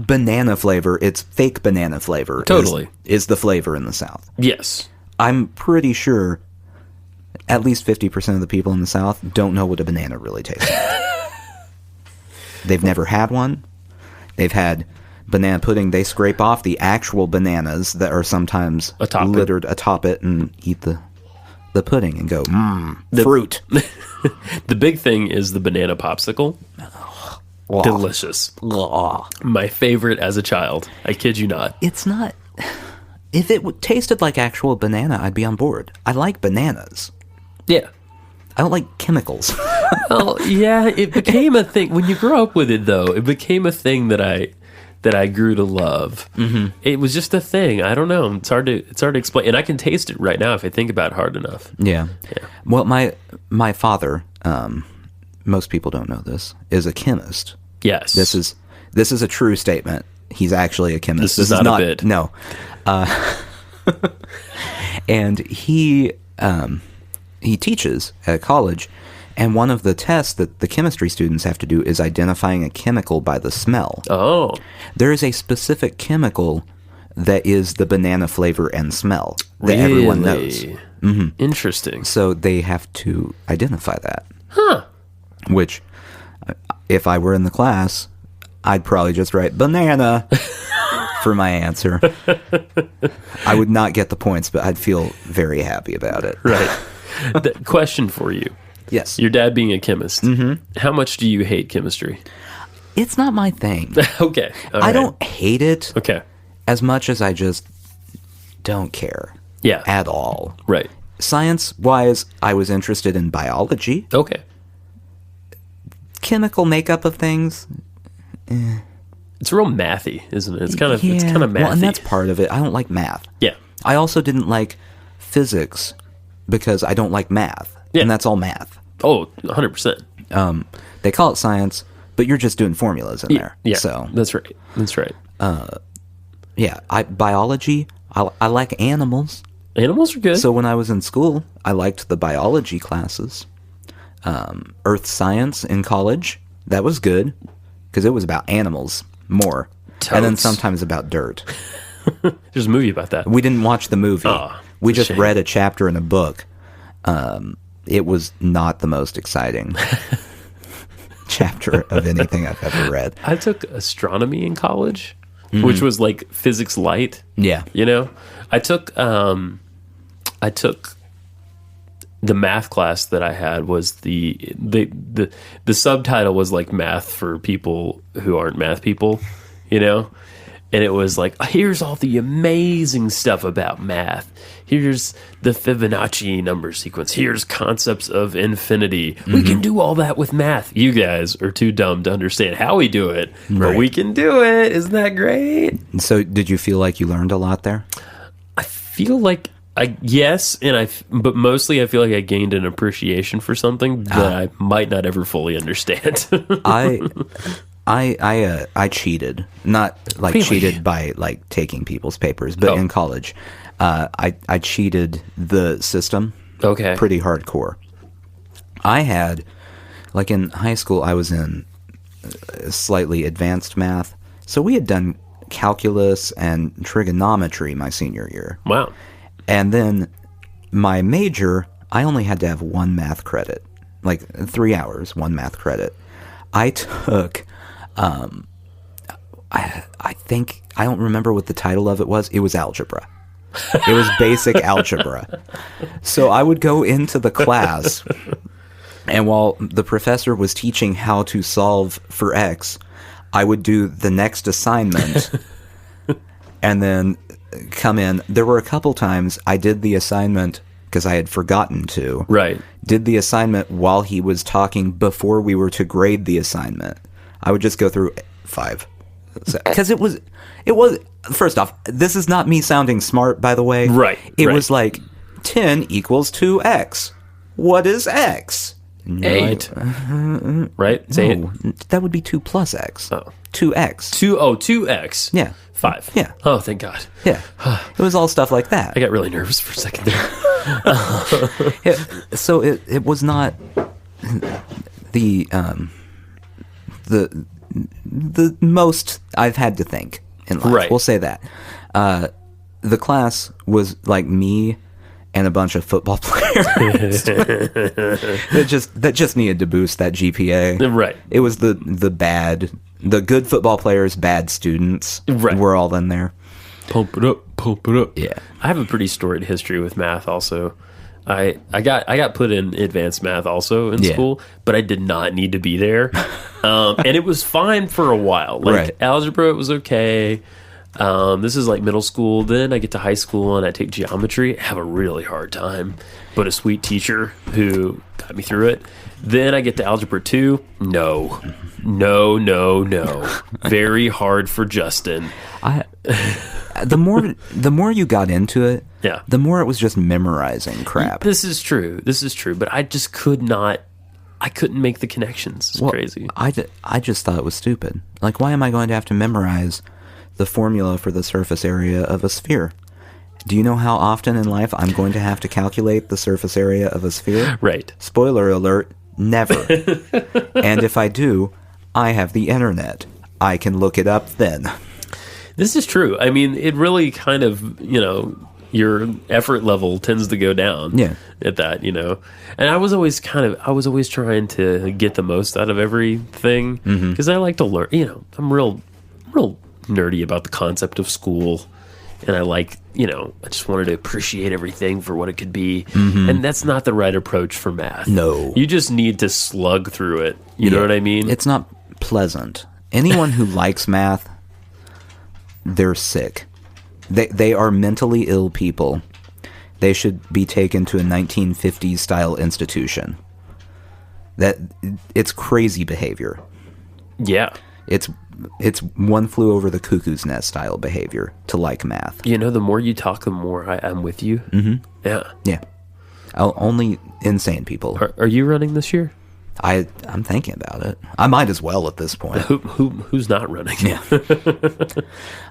banana flavor, it's fake banana flavor. Totally. Is the flavor in the South. Yes. I'm pretty sure at least 50% of the people in the South don't know what a banana really tastes like. They've never had one. They've had banana pudding. They scrape off the actual bananas that are sometimes littered atop it and eat the pudding and go, fruit. The big thing is the banana popsicle. Delicious. My favorite as a child. I kid you not. It's not. If it tasted like actual banana, I'd be on board. I like bananas. Yeah. I don't like chemicals. Well, yeah, it became a thing. When you grow up with it, though, it became a thing that that I grew to love. Mm-hmm. It was just a thing. I don't know. It's hard to explain. And I can taste it right now if I think about it hard enough. Yeah. Well, my father, most people don't know this, is a chemist. Yes. This is a true statement. He's actually a chemist. This is not a bit. No. And he teaches at college, and one of the tests that the chemistry students have to do is identifying a chemical by the smell. Oh. There is a specific chemical that is the banana flavor and smell that everyone knows. Mm-hmm. Interesting. So they have to identify that. Huh. Which, if I were in the class, I'd probably just write banana for my answer. I would not get the points, but I'd feel very happy about it. Right. Question for you. Yes. Your dad being a chemist, how much do you hate chemistry? It's not my thing. Okay. All I right. don't hate it Okay. as much as I just don't care. Yeah. At all. Right. Science-wise, I was interested in biology. Okay. Chemical makeup of things. It's real mathy, isn't it? It's kind of mathy. Well, and that's part of it. I don't like math. Yeah. I also didn't like physics because I don't like math. Yeah. And that's all math. Oh, 100%. They call it science, but you're just doing formulas in there. Yeah. So That's right. yeah, biology. I like animals. Animals are good. So when I was in school, I liked the biology classes. Earth science in college, that was good because it was about animals more, and then Totes. sometimes about dirt. There's a movie about that. We didn't watch the movie. We just shame. read a chapter in a book. It was not the most exciting chapter of anything I've ever read. I took astronomy in college, which was like physics light. Yeah. You know, I took the math class that I had was the subtitle was like math for people who aren't math people, you know? And it was like, here's all the amazing stuff about math. Here's the Fibonacci number sequence. Here's concepts of infinity. We can do all that with math. You guys are too dumb to understand how we do it, but we can do it. Isn't that great? So did you feel like you learned a lot there? I feel like but mostly I feel like I gained an appreciation for something that I might not ever fully understand. I cheated, not like Really? cheated by like taking people's papers, but in college, I cheated the system. Okay. Pretty hardcore. I had, like in high school, I was in slightly advanced math, so we had done calculus and trigonometry my senior year. Wow. And then my major, I only had to have one math credit, like 3 hours, one math credit. I took, I think, I don't remember what the title of it was. It was algebra. It was basic algebra. So I would go into the class, and while the professor was teaching how to solve for X, I would do the next assignment and then come in. There were a couple times I did the assignment because I had forgotten to. Right. Did the assignment while he was talking before we were to grade the assignment. I would just go through 5. Because it was, first off, this is not me sounding smart, by the way. Right. It was like 10 equals 2x. What is x? 8. Right? Say No, it. that would be 2 plus x. Oh. 2x. 2x. Yeah. 5. Yeah. Oh, thank God. Yeah. It was all stuff like that. I got really nervous for a second there. So it was not the most I've had to think in life. Right. We'll say that. The class was like me and a bunch of football players that just needed to boost that GPA. Right. It was the good football players, bad students. Right. Were all in there. Pump it up, pump it up. Yeah. I have a pretty storied history with math also. I got put in advanced math also in school, but I did not need to be there. And it was fine for a while. Like algebra, it was okay. This is like middle school. Then I get to high school and I take geometry. I have a really hard time, but a sweet teacher who got me through it. Then I get to algebra 2. No, No. Very hard for Justin. The more you got into it, Yeah. the more it was just memorizing crap. This is true. But I just I couldn't make the connections. It's crazy. I just thought it was stupid. Like, why am I going to have to memorize the formula for the surface area of a sphere? Do you know how often in life I'm going to have to calculate the surface area of a sphere? Right. Spoiler alert, never. And if I do, I have the internet. I can look it up then. This is true. I mean, it really kind of, your effort level tends to go down at that, And I was always trying to get the most out of everything because I like to learn, I'm real nerdy about the concept of school. And I like, I just wanted to appreciate everything for what it could be. And that's not the right approach for math. No. You just need to slug through it. You know what I mean? It's not pleasant. Anyone who likes math, they're sick. They are mentally ill people. They should be taken to a 1950s style institution. It's crazy behavior. Yeah. It's one flew over the cuckoo's nest style behavior to like math. The more you talk, the more I'm with you. Mm-hmm. Yeah. Yeah. Only insane people. Are you running this year? I'm thinking about it. I might as well at this point. Who's not running? Yeah.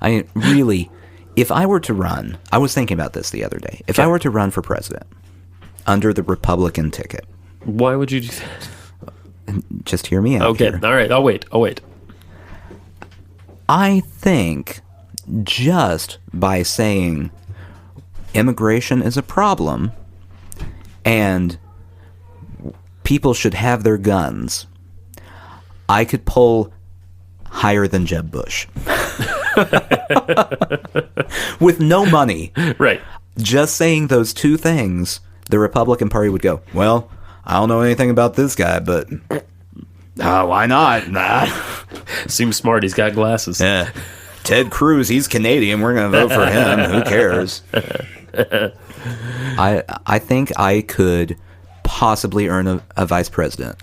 I mean, really, if I were to run, I was thinking about this the other day. If I were to run for president under the Republican ticket. Why would you do that? Just hear me out. Okay. Here. All right. I'll wait. I think just by saying immigration is a problem and people should have their guns, I could poll higher than Jeb Bush. With no money. Right. Just saying those two things, the Republican Party would go, well, I don't know anything about this guy, but why not? Nah. Seems smart. He's got glasses. Yeah. Ted Cruz, he's Canadian. We're going to vote for him. Who cares? I think I could possibly earn a vice president.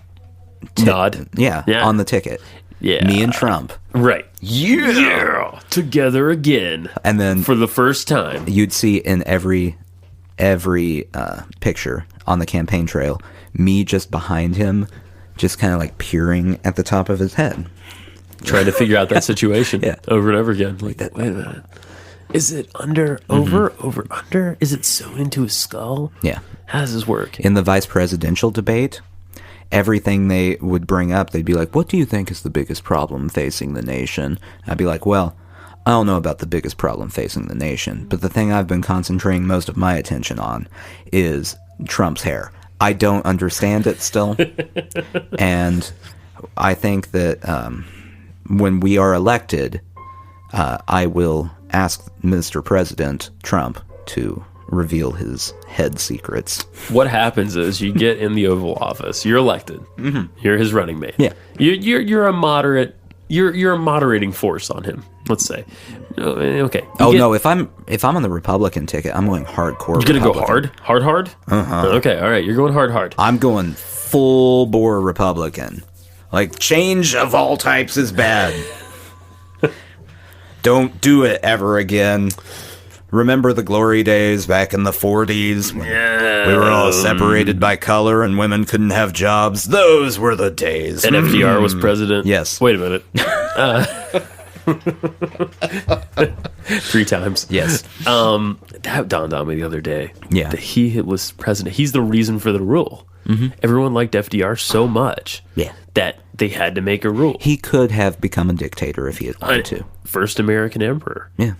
Nod. Yeah, on the ticket. Yeah. Me and Trump. Right. Yeah. Together again. And then for the first time. You'd see in every picture on the campaign trail, me just behind him, just kind of like peering at the top of his head. Trying to figure out that situation over and over again. Like, wait a minute. Is it under, over, under? Is it sewn into his skull? Yeah. How does this work? In the vice presidential debate, everything they would bring up, they'd be like, what do you think is the biggest problem facing the nation? I'd be like, well, I don't know about the biggest problem facing the nation, but the thing I've been concentrating most of my attention on is Trump's hair. I don't understand it still. And I think that when we are elected, I will ask Mr. President Trump to reveal his head secrets. What happens is you get in the Oval Office. You're elected. Mm-hmm. You're his running mate. Yeah. You're a moderate. You're a moderating force on him. Let's say. Okay. No. If I'm on the Republican ticket, I'm going hardcore. You're gonna go hard. Uh-huh. Okay. All right. You're going hard. I'm going full bore Republican. Like, change of all types is bad. Don't do it ever again. Remember the glory days back in the 40s when we were all separated by color and women couldn't have jobs? Those were the days. And FDR was president? Yes. Wait a minute. 3 times. Yes. That dawned on me the other day. Yeah. That he was president. He's the reason for the rule. Mm-hmm. Everyone liked FDR so much that they had to make a rule. He could have become a dictator if he had wanted to. First American emperor. Yeah.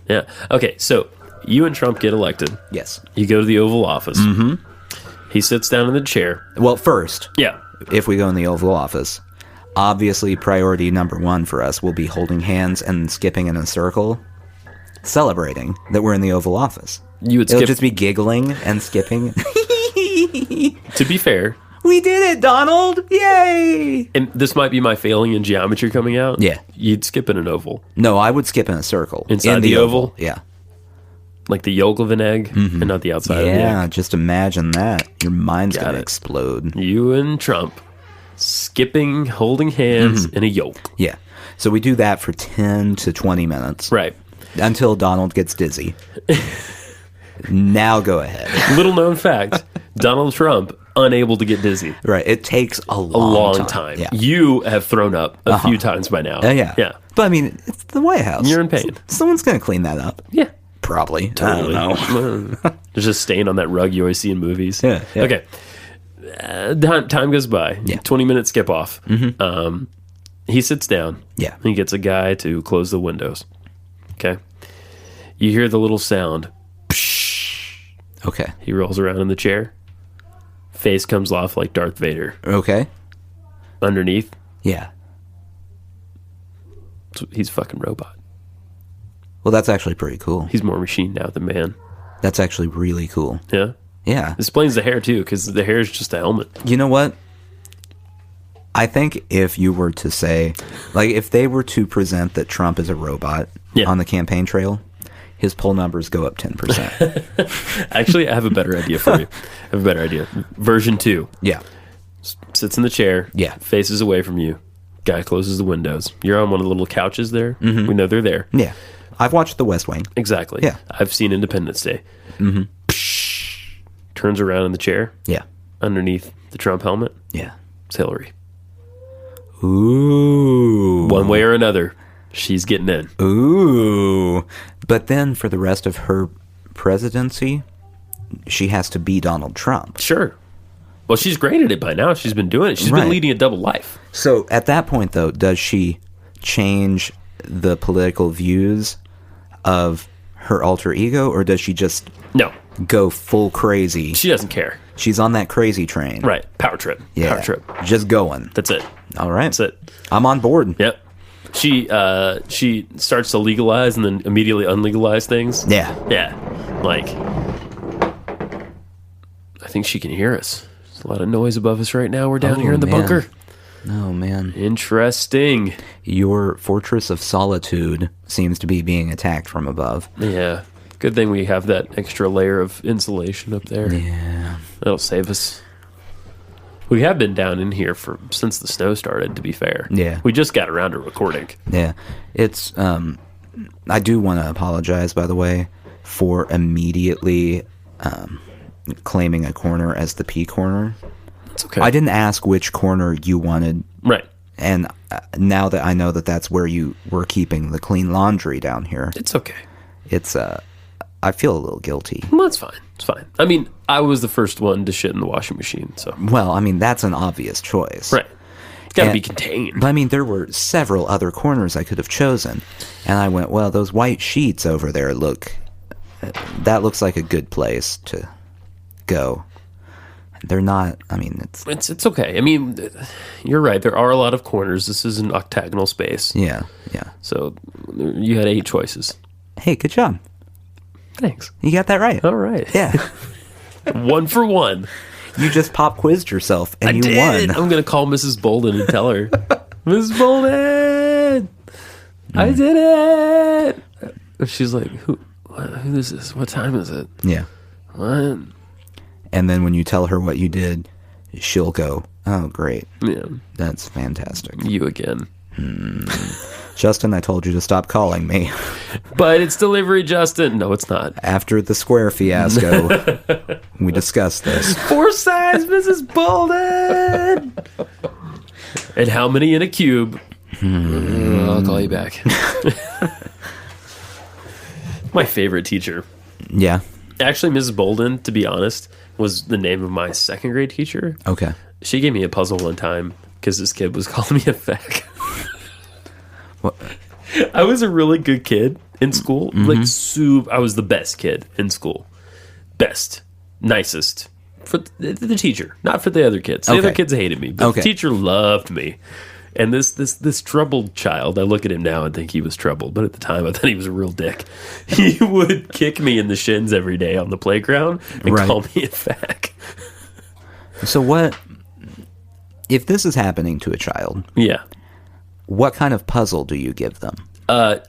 Okay, so you and Trump get elected. Yes. You go to the Oval Office. Mm-hmm. He sits down in the chair. Well, first, yeah, if we go in the Oval Office, obviously priority number 1 for us will be holding hands and skipping in a circle, celebrating that we're in the Oval Office. It'll just be giggling and skipping. To be fair, we did it, Donald! Yay! And this might be my failing in geometry coming out. Yeah. You'd skip in an oval. No, I would skip in a circle. Inside the oval? Yeah. Like the yolk of an egg and not the outside of the egg. Yeah, just imagine that. Your mind's going to explode. You and Trump skipping, holding hands in a yoke. Yeah. So we do that for 10 to 20 minutes. Right. Until Donald gets dizzy. Now go ahead. Little known fact, Donald Trump unable to get dizzy. Right. It takes a A long time. Yeah. You have thrown up a few times by now. Yeah. Yeah. But I mean, it's the White House. You're in pain. Someone's going to clean that up. Yeah. Probably. Totally. I don't know. There's just stain on that rug you always see in movies. Yeah. Okay. Time goes by. Yeah. 20-minute skip off. He sits down. Yeah. He gets a guy to close the windows. Okay. You hear the little sound. Okay. He rolls around in the chair. Face comes off like Darth Vader. Okay. Underneath, Yeah. he's a fucking robot. Well, that's actually pretty cool. He's more machine now than man. That's actually really cool. Yeah. Yeah. This explains the hair too, because the hair is just a helmet. You know what? I think if you were to say, like, if they were to present that Trump is a robot on the campaign trail, his poll numbers go up 10%. Actually, I have a better idea for you. I have a better idea. Version 2. Yeah. Sits in the chair. Yeah. Faces away from you. Guy closes the windows. You're on one of the little couches there. We know they're there. Yeah. I've watched The West Wing. Exactly. Yeah. I've seen Independence Day. Turns around in the chair. Yeah. Underneath the Trump helmet. Yeah. It's Hillary. Ooh. One way or another, she's getting in. Ooh. But then for the rest of her presidency, she has to be Donald Trump. Sure. Well, she's great at it by now. She's been doing it. She's been leading a double life. So at that point, though, does she change the political views of her alter ego, or does she just No, go full crazy? she doesn't care. She's on that crazy train. Right. Power trip. Yeah. Power trip. Just going. That's it. All right. That's it. I'm on board. Yep. She starts to legalize and then immediately unlegalize things. Yeah. Yeah. Like, I think she can hear us. There's a lot of noise above us right now. We're down here in the man. bunker. Oh, man. Interesting. Your fortress of solitude seems to be being attacked from above. Yeah. Good thing we have that extra layer of insulation up there. Yeah. That'll save us. We have been down in here since the snow started, to be fair. Yeah. We just got around to recording. Yeah. It's, I do want to apologize, by the way, for immediately claiming a corner as the P corner. It's okay. I didn't ask which corner you wanted. Right. And now that I know that that's where you were keeping the clean laundry down here, It's okay. it's, I feel a little guilty. Well, that's fine. It's fine. I mean, I was the first one to shit in the washing machine, so. Well, I mean, that's an obvious choice. Right. It's got to And- be contained. But I mean, there were several other corners I could have chosen. And I went, well, those white sheets over there that looks like a good place to go. They're not, I mean, It's okay. I mean, you're right. There are a lot of corners. This is an octagonal space. yeah. So you had 8 choices. Hey, good job. Thanks. You got that right. All right. Yeah. 1 for 1. You just pop quizzed yourself and I you did. won. I'm going to call Mrs. Bolden and tell her, Mrs. Bolden, I did it. She's like, who is this? What time is it? Yeah. What? And then when you tell her what you did, she'll go, oh, great. Yeah. That's fantastic. You again. Justin, I told you to stop calling me. But it's delivery, Justin. No, it's not. After the square fiasco, we discussed this. 4 size, Mrs. Bolden. And how many in a cube? I'll call you back. My favorite teacher. Yeah. Actually, Mrs. Bolden, to be honest, was the name of my 2nd grade teacher. Okay. She gave me a puzzle one time because this kid was calling me a fag. What? I was a really good kid in school. Like, I was the best kid in school. Best. Nicest. For the teacher, not for the other kids. The Okay. other kids hated me, but Okay. the teacher loved me. And this troubled child, I look at him now and think he was troubled, but at the time I thought he was a real dick. He would kick me in the shins every day on the playground and Right. call me a fag. So what, if this is happening to a child, Yeah. what kind of puzzle do you give them? I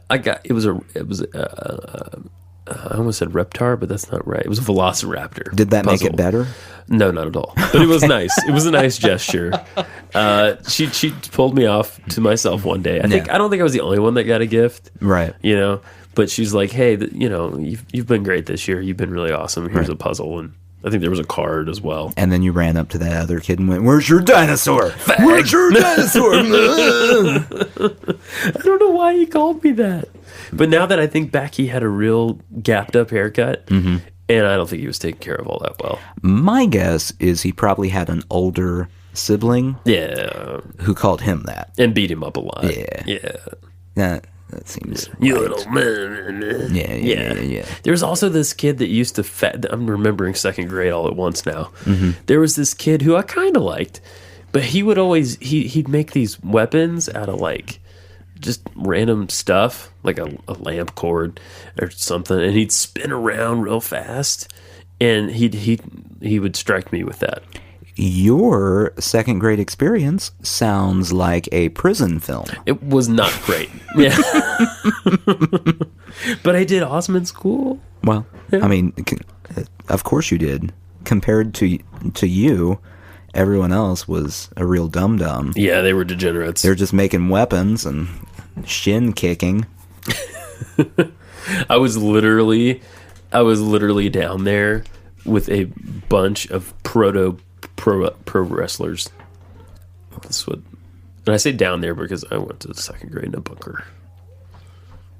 almost said Reptar, but that's not right. It was a Velociraptor. Did that make puzzle. it better? No, not at all. But it was nice. It was a nice gesture. She pulled me off to myself one day. I don't think I was the only one that got a gift. Right. You know, but she's like, hey, you've been great this year. You've been really awesome. Here's a puzzle. And I think there was a card as well. And then you ran up to that other kid and went, "Where's your dinosaur? Where's your dinosaur?" I don't know why he called me that. But now that I think back, he had a real gapped up haircut. Mm-hmm. And I don't think he was taken care of all that well. My guess is he probably had an older sibling. Yeah. Who called him that. And beat him up a lot. Yeah. Yeah. That seems You right. little man. Yeah. There's also this kid that used to I'm remembering second grade all at once now. Mm-hmm. There was this kid who I kind of liked, but he would always he'd make these weapons out of like just random stuff, like a lamp cord or something, and he'd spin around real fast, and he would strike me with that. Your second grade experience sounds like a prison film. It was not great. Yeah. But I did awesome in school. Well, yeah. I mean, of course you did. Compared to you, everyone else was a real dum-dum. Yeah, they were degenerates. They're just making weapons and shin kicking. I was literally down there with a bunch of pro wrestlers. That's what, and I say down there because I went to the second grade in a bunker.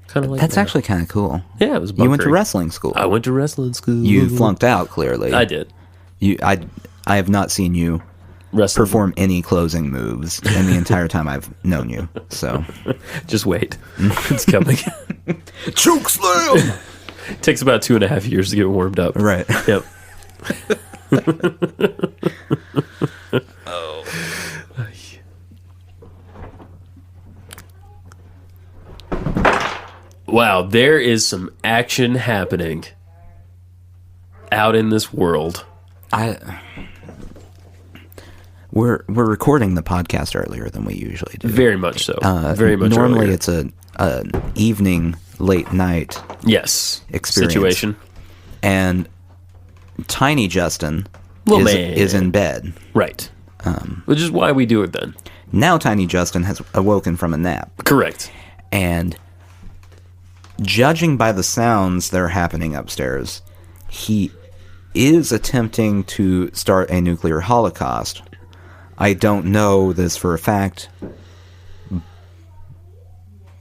Kind of like that's that. actually kind of cool. Yeah, it was. You went to wrestling school. I went to wrestling school. You flunked out clearly. I did. I have not seen you perform any closing moves in the entire time I've known you. So just wait, it's coming. Choke slam. Takes about 2.5 years to get warmed up. Right. Yep. Oh. Wow, there is some action happening out in this world. We're recording the podcast earlier than we usually do. Very much so. Very much. Normally, earlier. it's an evening, late night. Yes. Experience. Situation. And Tiny Justin is in bed. Right. Which is why we do it then. Now Tiny Justin has awoken from a nap. Correct. And judging by the sounds that are happening upstairs, he is attempting to start a nuclear holocaust. I don't know this for a fact,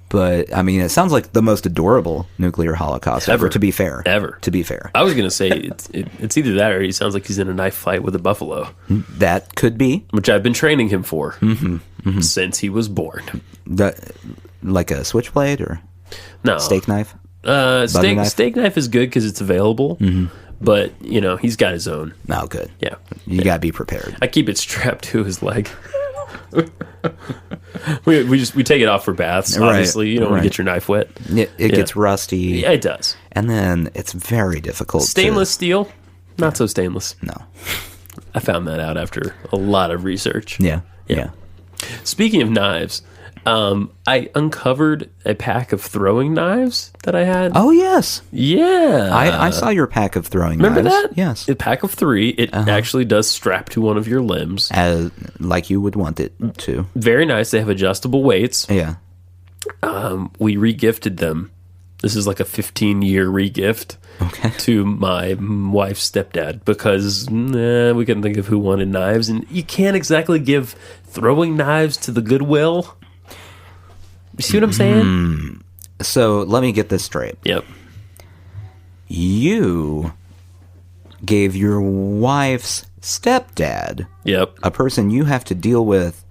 but I mean, it sounds like the most adorable nuclear holocaust ever. To be fair, to be fair, I was going to say it's either that or he sounds like he's in a knife fight with a buffalo. That could be, which I've been training him for since he was born. Like a switchblade or no steak knife. Steak knife is good because it's available. Mm-hmm. But, he's got his own. Oh, good. Yeah. You got to be prepared. I keep it strapped to his leg. we take it off for baths, obviously. You don't want to get your knife wet. It gets rusty. Yeah, it does. And then it's very difficult. Stainless steel, not so stainless. No. I found that out after a lot of research. Yeah. Speaking of knives, I uncovered a pack of throwing knives that I had. Oh, yes. Yeah. I saw your pack of throwing knives. Remember that? Yes. A pack of 3. It actually does strap to one of your limbs. Like you would want it to. Very nice. They have adjustable weights. Yeah. We re-gifted them. This is like a 15-year re-gift to my wife's stepdad because we couldn't think of who wanted knives. And you can't exactly give throwing knives to the Goodwill. You see what I'm saying? So let me get this straight. Yep. You gave your wife's stepdad, a person you have to deal with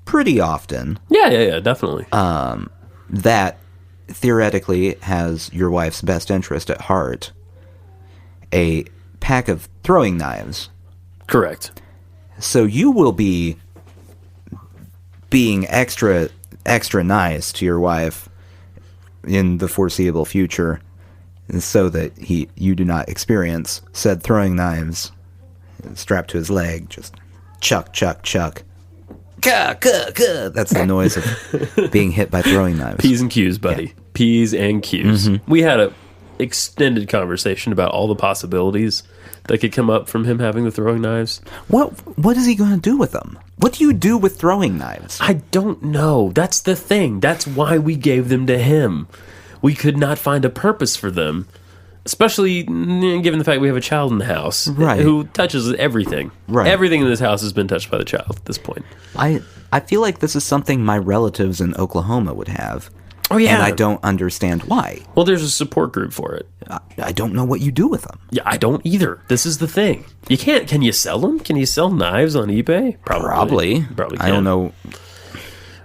pretty often. Yeah, definitely. That theoretically has your wife's best interest at heart, a pack of throwing knives. Correct. So you will be being extra nice to your wife in the foreseeable future so that you do not experience said throwing knives strapped to his leg, just chuck. Ka, ka, ka. That's the noise of being hit by throwing knives. P's and Q's, buddy. Yeah. P's and Q's. Mm-hmm. We had extended conversation about all the possibilities that could come up from him having the throwing knives. What is he going to do with them? What do you do with throwing knives? I don't know. That's the thing. That's why we gave them to him. We could not find a purpose for them, especially given the fact we have a child in the house who touches everything. Right. Everything in this house has been touched by the child at this point. I feel like this is something my relatives in Oklahoma would have. Oh, yeah. And I don't understand why. Well, there's a support group for it. I don't know what you do with them. Yeah, I don't either. This is the thing. You can't. Can you sell them? Can you sell knives on eBay? Probably. Probably can. I don't know.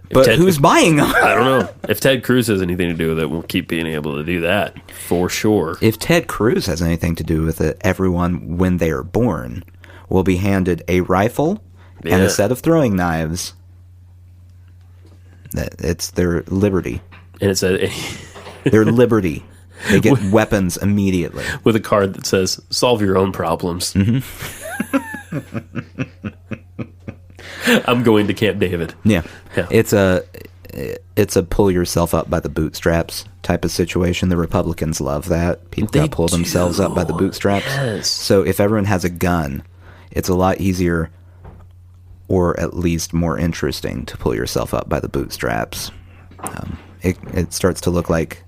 But who's buying them? I don't know. If Ted Cruz has anything to do with it, we'll keep being able to do that for sure. If Ted Cruz has anything to do with it, everyone, when they are born, will be handed a rifle and a set of throwing knives. It's their liberty. And it's their liberty. They get weapons immediately. With a card that says, solve your own problems. Mm-hmm. I'm going to Camp David. Yeah. It's a pull yourself up by the bootstraps type of situation. The Republicans love that. People got to pull themselves up by the bootstraps. Yes. So if everyone has a gun, it's a lot easier, or at least more interesting, to pull yourself up by the bootstraps. It starts to look like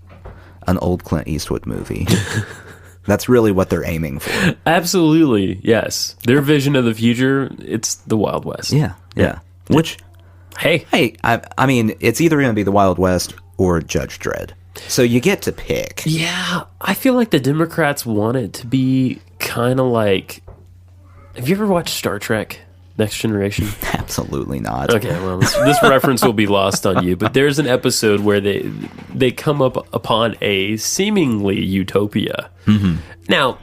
an old Clint Eastwood movie. That's really what they're aiming for. Absolutely, yes. Their vision of the future, it's the Wild West. Yeah. Which, hey, I mean, it's either going to be the Wild West or Judge Dredd. So you get to pick. Yeah, I feel like the Democrats want it to be kind of like... Have you ever watched Star Trek? Next Generation? Absolutely not. Okay, well, this reference will be lost on you, but there's an episode where they come up upon a seemingly utopia. Mm-hmm. Now,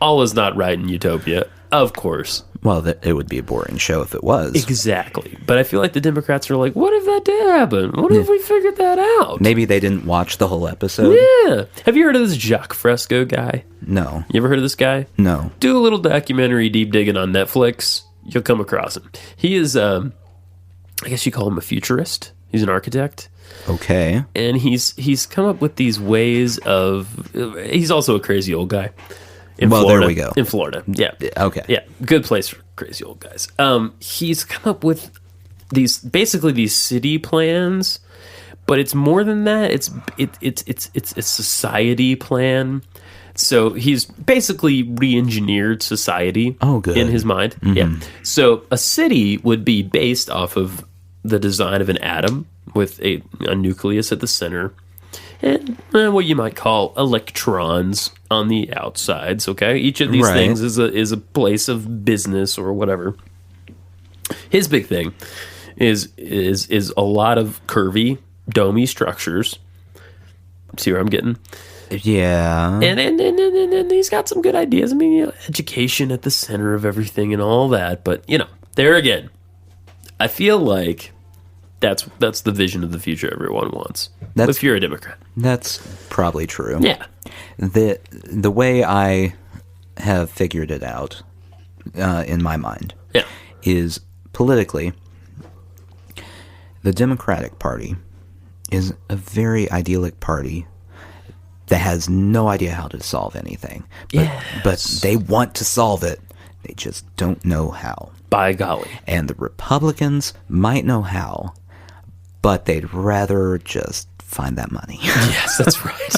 all is not right in utopia, of course. Well, it would be a boring show if it was. Exactly. But I feel like the Democrats are like, what if that did happen? What if we figured that out? Maybe they didn't watch the whole episode. Yeah. Have you heard of this Jacques Fresco guy? No. You ever heard of this guy? No. Do a little documentary deep digging on Netflix. You'll come across him. He is, I guess you call him a futurist. He's an architect. Okay. And he's come up with these ways of... He's also a crazy old guy. There we go. In Florida. Yeah. Okay. Yeah. Good place for crazy old guys. He's come up with these city plans, but it's more than that. It's a society plan. So he's basically re-engineered society in his mind. Mm-hmm. Yeah. So a city would be based off of the design of an atom with a nucleus at the center and what you might call electrons on the outsides. Okay, each of these things is a place of business or whatever. His big thing is a lot of curvy, domey structures. See where I'm getting? Yeah. And he's got some good ideas. I mean, education at the center of everything and all that. But, there again, I feel like that's the vision of the future everyone wants. If you're a Democrat. That's probably true. Yeah. The way I have figured it out in my mind is politically, the Democratic Party is a very idyllic party that has no idea how to solve anything. But they want to solve it. They just don't know how. By golly. And the Republicans might know how, but they'd rather just find that money. Yes, that's right.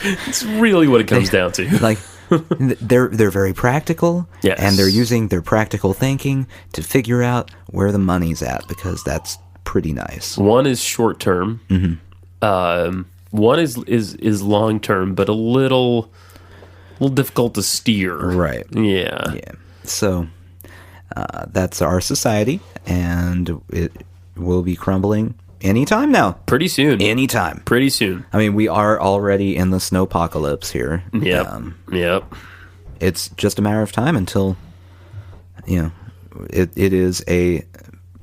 It's really what it comes down to. Like, they're very practical, and they're using their practical thinking to figure out where the money's at, because that's pretty nice. One is short term. Mm-hmm. One is long term, but a little difficult to steer. Right. Yeah. So that's our society, and it will be crumbling anytime now. Pretty soon. Anytime. Pretty soon. I mean, we are already in the snowpocalypse here. Yep. It's just a matter of time until, it is a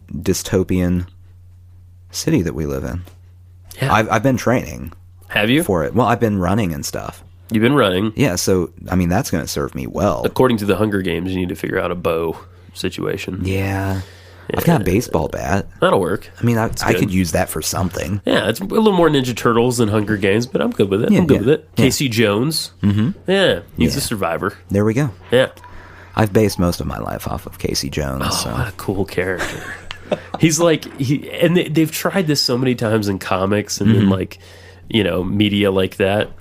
dystopian city that we live in. Yeah. I've been training. Have you? For it. Well, I've been running and stuff. You've been running? Yeah, so, I mean, that's going to serve me well. According to the Hunger Games, you need to figure out a bow situation. Yeah. I've got a baseball bat. That'll work. I mean, I good. could use that for something. Yeah, it's a little more Ninja Turtles than Hunger Games, but I'm good with it. I'm good with it. Yeah. Casey Jones. Mm-hmm. Yeah, he's a survivor. There we go. Yeah. I've based most of my life off of Casey Jones. Oh, so. what a cool character. He's like, and they've tried this so many times in comics and in like, media like that,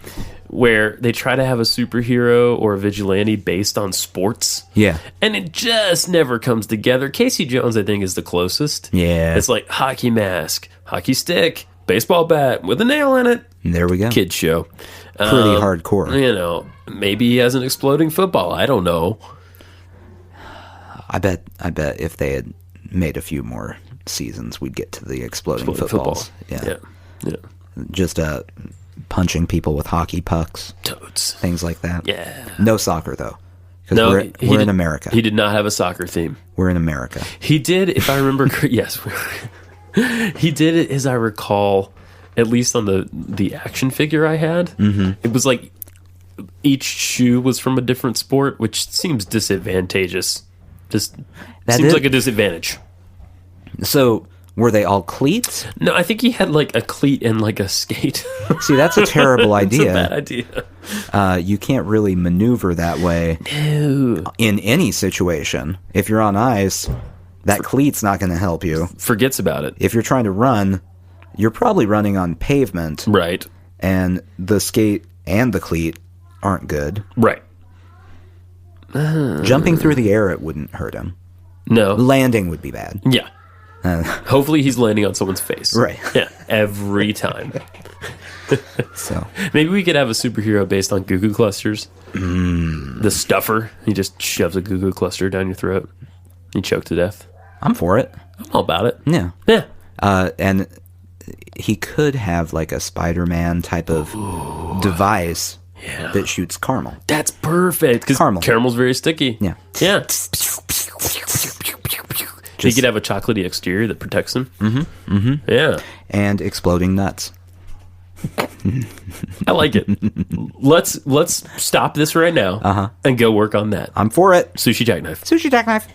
where they try to have a superhero or a vigilante based on sports. Yeah. And it just never comes together. Casey Jones, I think, is the closest. Yeah. It's like hockey mask, hockey stick, baseball bat with a nail in it. There we go. Kid show. Pretty hardcore. Maybe he has an exploding football. I don't know. I bet if they had made a few more seasons, we'd get to the exploding footballs. Yeah. Just punching people with hockey pucks. Toads. Things like that. Yeah. No soccer, though. Because we're in America. He did not have a soccer theme. We're in America. He did, if I remember yes. He did it, as I recall, at least on the action figure I had. Mm-hmm. It was like each shoe was from a different sport, which seems disadvantageous. Just seems like a disadvantage. So, were they all cleats? No, I think he had like a cleat and like a skate. See, that's a terrible idea. It's a bad idea. You can't really maneuver that way in any situation. If you're on ice, that cleat's not going to help you. Forgets about it. If you're trying to run, you're probably running on pavement. Right. And the skate and the cleat aren't good. Right. Jumping through the air, it wouldn't hurt him. No. Landing would be bad. Yeah. Hopefully he's landing on someone's face. Right. Yeah. Every time. So maybe we could have a superhero based on goo goo clusters. The stuffer. He just shoves a goo goo cluster down your throat. You choke to death. I'm for it. I'm all about it. Yeah. Yeah. And he could have like a Spider-Man type of device that shoots caramel. That's perfect. Because caramel's very sticky. Yeah. Yeah. He could have a chocolatey exterior that protects him. Mm-hmm. Mm-hmm. Yeah. And exploding nuts. I like it. Let's stop this right now and go work on that. I'm for it. Sushi jackknife. Sushi jackknife.